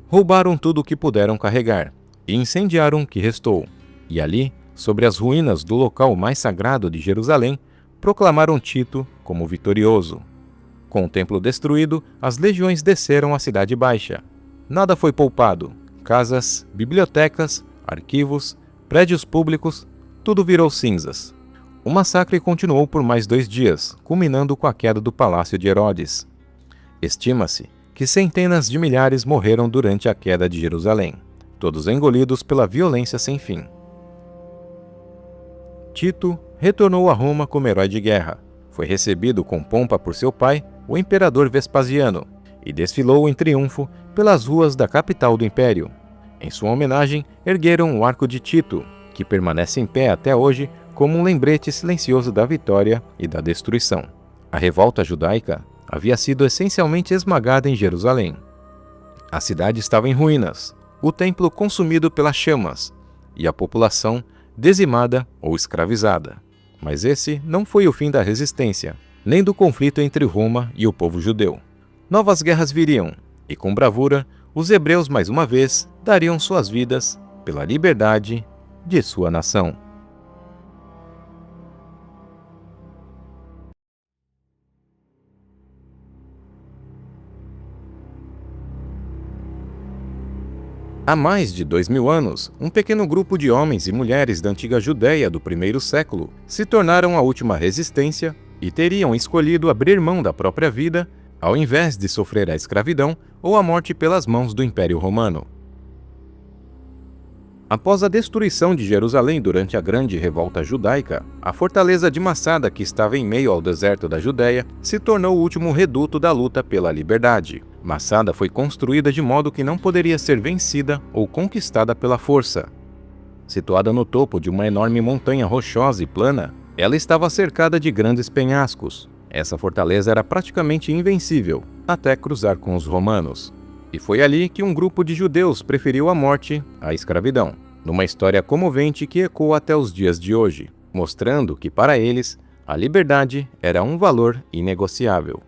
Roubaram tudo o que puderam carregar e incendiaram o que restou. E ali, sobre as ruínas do local mais sagrado de Jerusalém, proclamaram Tito como vitorioso. Com o templo destruído, as legiões desceram a Cidade Baixa. Nada foi poupado. Casas, bibliotecas, arquivos, prédios públicos, tudo virou cinzas. O massacre continuou por mais 2 dias, culminando com a queda do palácio de Herodes. Estima-se que centenas de milhares morreram durante a queda de Jerusalém, todos engolidos pela violência sem fim. Tito retornou a Roma como herói de guerra. Foi recebido com pompa por seu pai, o imperador Vespasiano, e desfilou em triunfo pelas ruas da capital do império. Em sua homenagem, ergueram o Arco de Tito, que permanece em pé até hoje como um lembrete silencioso da vitória e da destruição. A revolta judaica havia sido essencialmente esmagada em Jerusalém. A cidade estava em ruínas, o templo consumido pelas chamas e a população dizimada ou escravizada. Mas esse não foi o fim da resistência, nem do conflito entre Roma e o povo judeu. Novas guerras viriam, e com bravura, os hebreus mais uma vez dariam suas vidas pela liberdade de sua nação. Há mais de 2000 anos, um pequeno grupo de homens e mulheres da antiga Judéia do primeiro século se tornaram a última resistência e teriam escolhido abrir mão da própria vida ao invés de sofrer a escravidão ou a morte pelas mãos do Império Romano. Após a destruição de Jerusalém durante a Grande Revolta Judaica, a fortaleza de Massada, que estava em meio ao deserto da Judéia, se tornou o último reduto da luta pela liberdade. Massada foi construída de modo que não poderia ser vencida ou conquistada pela força. Situada no topo de uma enorme montanha rochosa e plana, ela estava cercada de grandes penhascos. Essa fortaleza era praticamente invencível, até cruzar com os romanos. E foi ali que um grupo de judeus preferiu a morte à escravidão, numa história comovente que ecoa até os dias de hoje, mostrando que para eles a liberdade era um valor inegociável.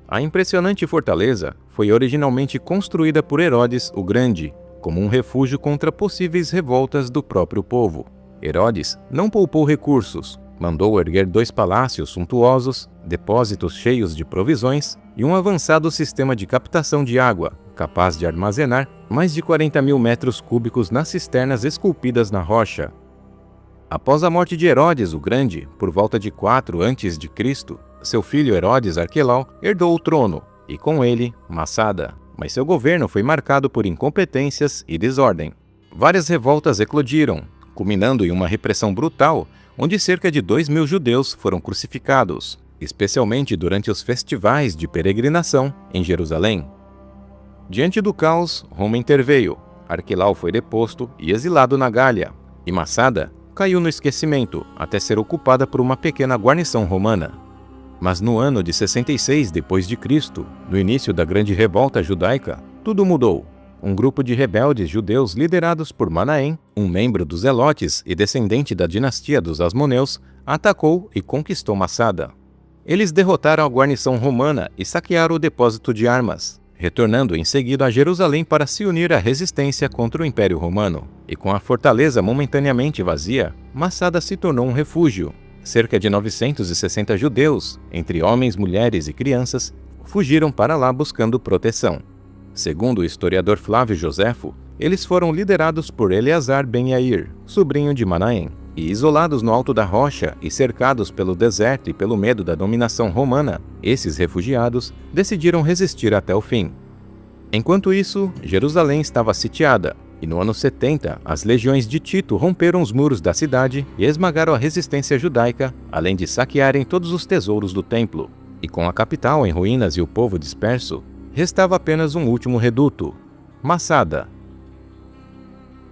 A impressionante fortaleza foi originalmente construída por Herodes o Grande, como um refúgio contra possíveis revoltas do próprio povo. Herodes não poupou recursos, mandou erguer 2 palácios suntuosos, depósitos cheios de provisões e um avançado sistema de captação de água, capaz de armazenar mais de 40.000 metros cúbicos nas cisternas esculpidas na rocha. Após a morte de Herodes o Grande, por volta de 4 a.C., seu filho Herodes Arquelau herdou o trono, e com ele, Massada. Mas seu governo foi marcado por incompetências e desordem. Várias revoltas eclodiram, culminando em uma repressão brutal, onde cerca de 2.000 judeus foram crucificados, especialmente durante os festivais de peregrinação em Jerusalém. Diante do caos, Roma interveio. Arquelau foi deposto e exilado na Gália, e Massada caiu no esquecimento até ser ocupada por uma pequena guarnição romana. Mas no ano de 66 d.C., no início da Grande Revolta Judaica, tudo mudou. Um grupo de rebeldes judeus liderados por Manaém, um membro dos Zelotes e descendente da dinastia dos Asmoneus, atacou e conquistou Massada. Eles derrotaram a guarnição romana e saquearam o depósito de armas, retornando em seguida a Jerusalém para se unir à resistência contra o Império Romano. E com a fortaleza momentaneamente vazia, Massada se tornou um refúgio. Cerca de 960 judeus, entre homens, mulheres e crianças, fugiram para lá buscando proteção. Segundo o historiador Flávio Joséfo, eles foram liderados por Eleazar ben Yair, sobrinho de Manaém, e isolados no alto da rocha e cercados pelo deserto e pelo medo da dominação romana, esses refugiados decidiram resistir até o fim. Enquanto isso, Jerusalém estava sitiada, e no ano 70, as legiões de Tito romperam os muros da cidade e esmagaram a resistência judaica, além de saquearem todos os tesouros do templo. E com a capital em ruínas e o povo disperso, restava apenas um último reduto, Massada.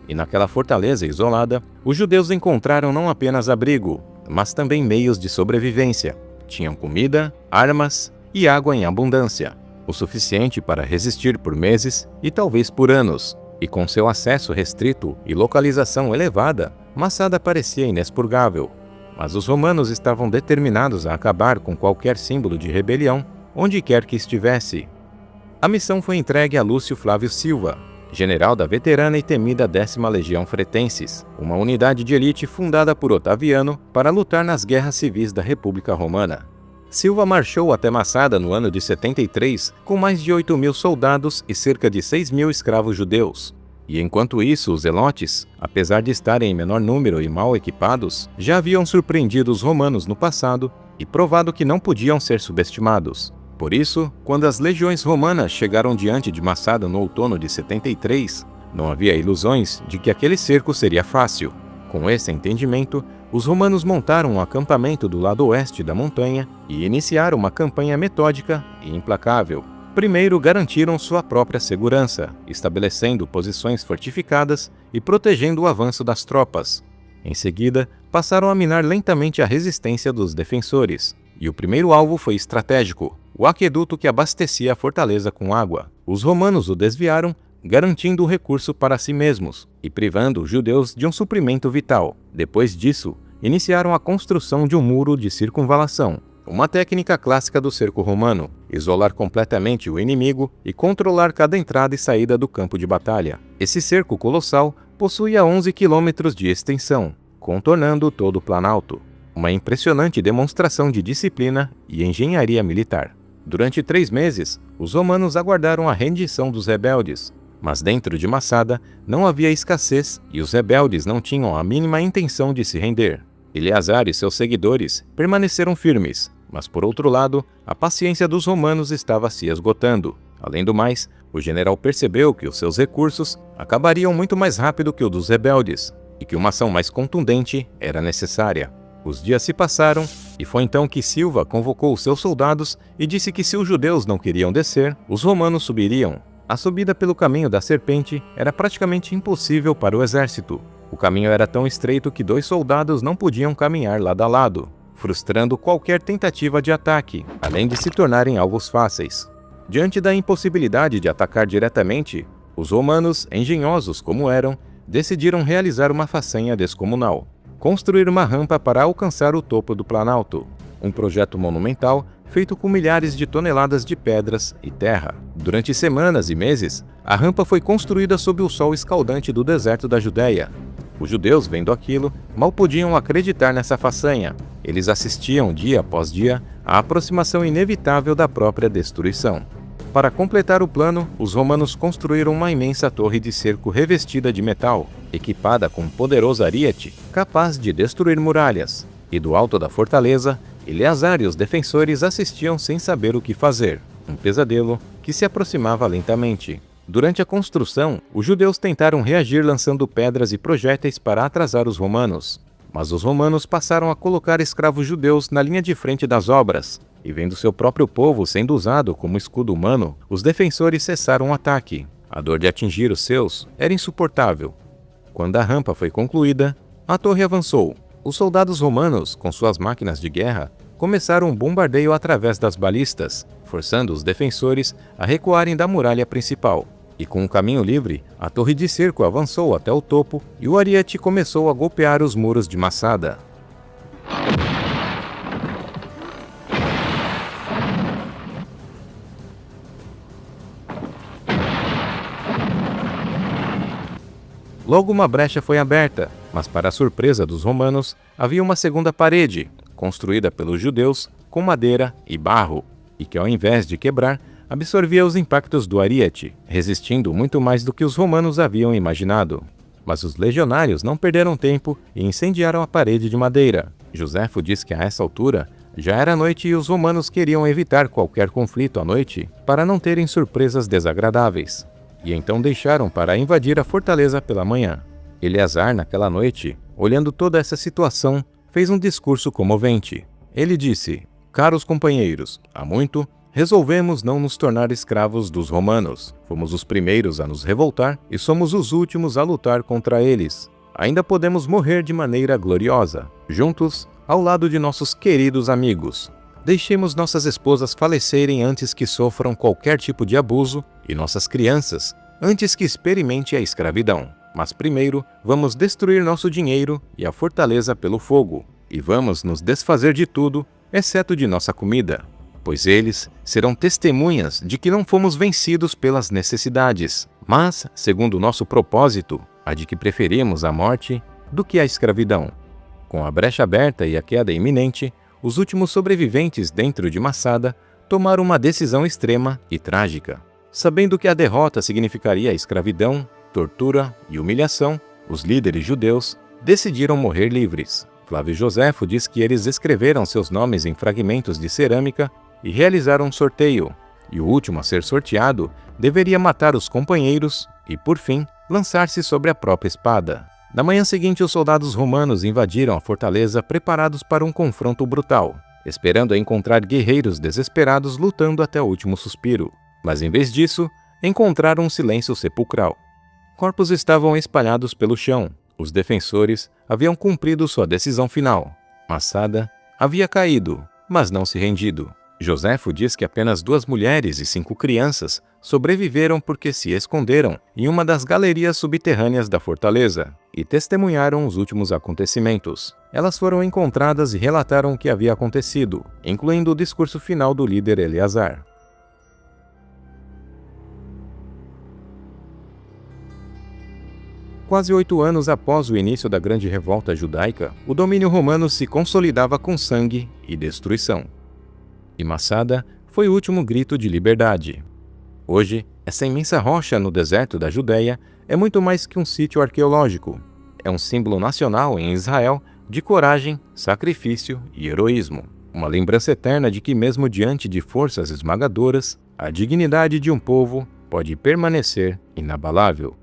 E naquela fortaleza isolada, os judeus encontraram não apenas abrigo, mas também meios de sobrevivência. Tinham comida, armas e água em abundância, o suficiente para resistir por meses e talvez por anos. E com seu acesso restrito e localização elevada, Massada parecia inexpurgável. Mas os romanos estavam determinados a acabar com qualquer símbolo de rebelião, onde quer que estivesse. A missão foi entregue a Lúcio Flávio Silva, general da veterana e temida 10ª Legião Fretenses, uma unidade de elite fundada por Otaviano para lutar nas guerras civis da República Romana. Silva marchou até Massada no ano de 73 com mais de 8.000 soldados e cerca de 6.000 escravos judeus. E enquanto isso, os zelotes, apesar de estarem em menor número e mal equipados, já haviam surpreendido os romanos no passado e provado que não podiam ser subestimados. Por isso, quando as legiões romanas chegaram diante de Massada no outono de 73, não havia ilusões de que aquele cerco seria fácil. Com esse entendimento, os romanos montaram um acampamento do lado oeste da montanha e iniciaram uma campanha metódica e implacável. Primeiro, garantiram sua própria segurança, estabelecendo posições fortificadas e protegendo o avanço das tropas. Em seguida, passaram a minar lentamente a resistência dos defensores. E o primeiro alvo foi estratégico, o aqueduto que abastecia a fortaleza com água. Os romanos o desviaram, garantindo o recurso para si mesmos e privando os judeus de um suprimento vital. Depois disso, iniciaram a construção de um muro de circunvalação, uma técnica clássica do cerco romano: isolar completamente o inimigo e controlar cada entrada e saída do campo de batalha. Esse cerco colossal possuía 11 quilômetros de extensão, contornando todo o Planalto. Uma impressionante demonstração de disciplina e engenharia militar. Durante 3 meses, os romanos aguardaram a rendição dos rebeldes. Mas dentro de Massada não havia escassez e os rebeldes não tinham a mínima intenção de se render. Eleazar e seus seguidores permaneceram firmes, mas por outro lado, a paciência dos romanos estava se esgotando. Além do mais, o general percebeu que os seus recursos acabariam muito mais rápido que o dos rebeldes, e que uma ação mais contundente era necessária. Os dias se passaram, e foi então que Silva convocou os seus soldados e disse que se os judeus não queriam descer, os romanos subiriam. A subida pelo caminho da serpente era praticamente impossível para o exército. O caminho era tão estreito que 2 soldados não podiam caminhar lado a lado, frustrando qualquer tentativa de ataque, além de se tornarem alvos fáceis. Diante da impossibilidade de atacar diretamente, os romanos, engenhosos como eram, decidiram realizar uma façanha descomunal: construir uma rampa para alcançar o topo do Planalto. Um projeto monumental feito com milhares de toneladas de pedras e terra. Durante semanas e meses, a rampa foi construída sob o sol escaldante do deserto da Judéia. Os judeus, vendo aquilo, mal podiam acreditar nessa façanha. Eles assistiam dia após dia à aproximação inevitável da própria destruição. Para completar o plano, os romanos construíram uma imensa torre de cerco revestida de metal, equipada com um poderoso ariete, capaz de destruir muralhas. E do alto da fortaleza, Eleazar e os defensores assistiam sem saber o que fazer. Um pesadelo que se aproximava lentamente. Durante a construção, os judeus tentaram reagir lançando pedras e projéteis para atrasar os romanos. Mas os romanos passaram a colocar escravos judeus na linha de frente das obras, e vendo seu próprio povo sendo usado como escudo humano, os defensores cessaram o ataque. A dor de atingir os seus era insuportável. Quando a rampa foi concluída, a torre avançou. Os soldados romanos, com suas máquinas de guerra, começaram um bombardeio através das balistas, forçando os defensores a recuarem da muralha principal. E com um caminho livre, a torre de cerco avançou até o topo e o ariete começou a golpear os muros de Massada. Logo uma brecha foi aberta, mas para a surpresa dos romanos, havia uma segunda parede, construída pelos judeus com madeira e barro, e que ao invés de quebrar, absorvia os impactos do ariete, resistindo muito mais do que os romanos haviam imaginado. Mas os legionários não perderam tempo e incendiaram a parede de madeira. Joséfo diz que a essa altura já era noite e os romanos queriam evitar qualquer conflito à noite para não terem surpresas desagradáveis. E então deixaram para invadir a fortaleza pela manhã. Eleazar, naquela noite, olhando toda essa situação, fez um discurso comovente. Ele disse: "Caros companheiros, há muito resolvemos não nos tornar escravos dos romanos. Fomos os primeiros a nos revoltar e somos os últimos a lutar contra eles. Ainda podemos morrer de maneira gloriosa, juntos, ao lado de nossos queridos amigos. Deixemos nossas esposas falecerem antes que sofram qualquer tipo de abuso e nossas crianças antes que experimente a escravidão. Mas primeiro, vamos destruir nosso dinheiro e a fortaleza pelo fogo, e vamos nos desfazer de tudo, exceto de nossa comida, pois eles serão testemunhas de que não fomos vencidos pelas necessidades, mas, segundo o nosso propósito, a de que preferimos a morte do que a escravidão." Com a brecha aberta e a queda iminente, os últimos sobreviventes dentro de Masada tomaram uma decisão extrema e trágica. Sabendo que a derrota significaria escravidão, tortura e humilhação, os líderes judeus decidiram morrer livres. Flávio Joséfo diz que eles escreveram seus nomes em fragmentos de cerâmica e realizaram um sorteio, e o último a ser sorteado deveria matar os companheiros e, por fim, lançar-se sobre a própria espada. Na manhã seguinte, os soldados romanos invadiram a fortaleza preparados para um confronto brutal, esperando encontrar guerreiros desesperados lutando até o último suspiro. Mas em vez disso, encontraram um silêncio sepulcral. Corpos estavam espalhados pelo chão. Os defensores haviam cumprido sua decisão final. Masada havia caído, mas não se rendido. Joséfo diz que apenas 2 mulheres e 5 crianças sobreviveram porque se esconderam em uma das galerias subterrâneas da fortaleza e testemunharam os últimos acontecimentos. Elas foram encontradas e relataram o que havia acontecido, incluindo o discurso final do líder Eleazar. Quase 8 anos após o início da Grande Revolta Judaica, o domínio romano se consolidava com sangue e destruição. E Masada foi o último grito de liberdade. Hoje, essa imensa rocha no deserto da Judéia é muito mais que um sítio arqueológico. É um símbolo nacional em Israel de coragem, sacrifício e heroísmo. Uma lembrança eterna de que mesmo diante de forças esmagadoras, a dignidade de um povo pode permanecer inabalável.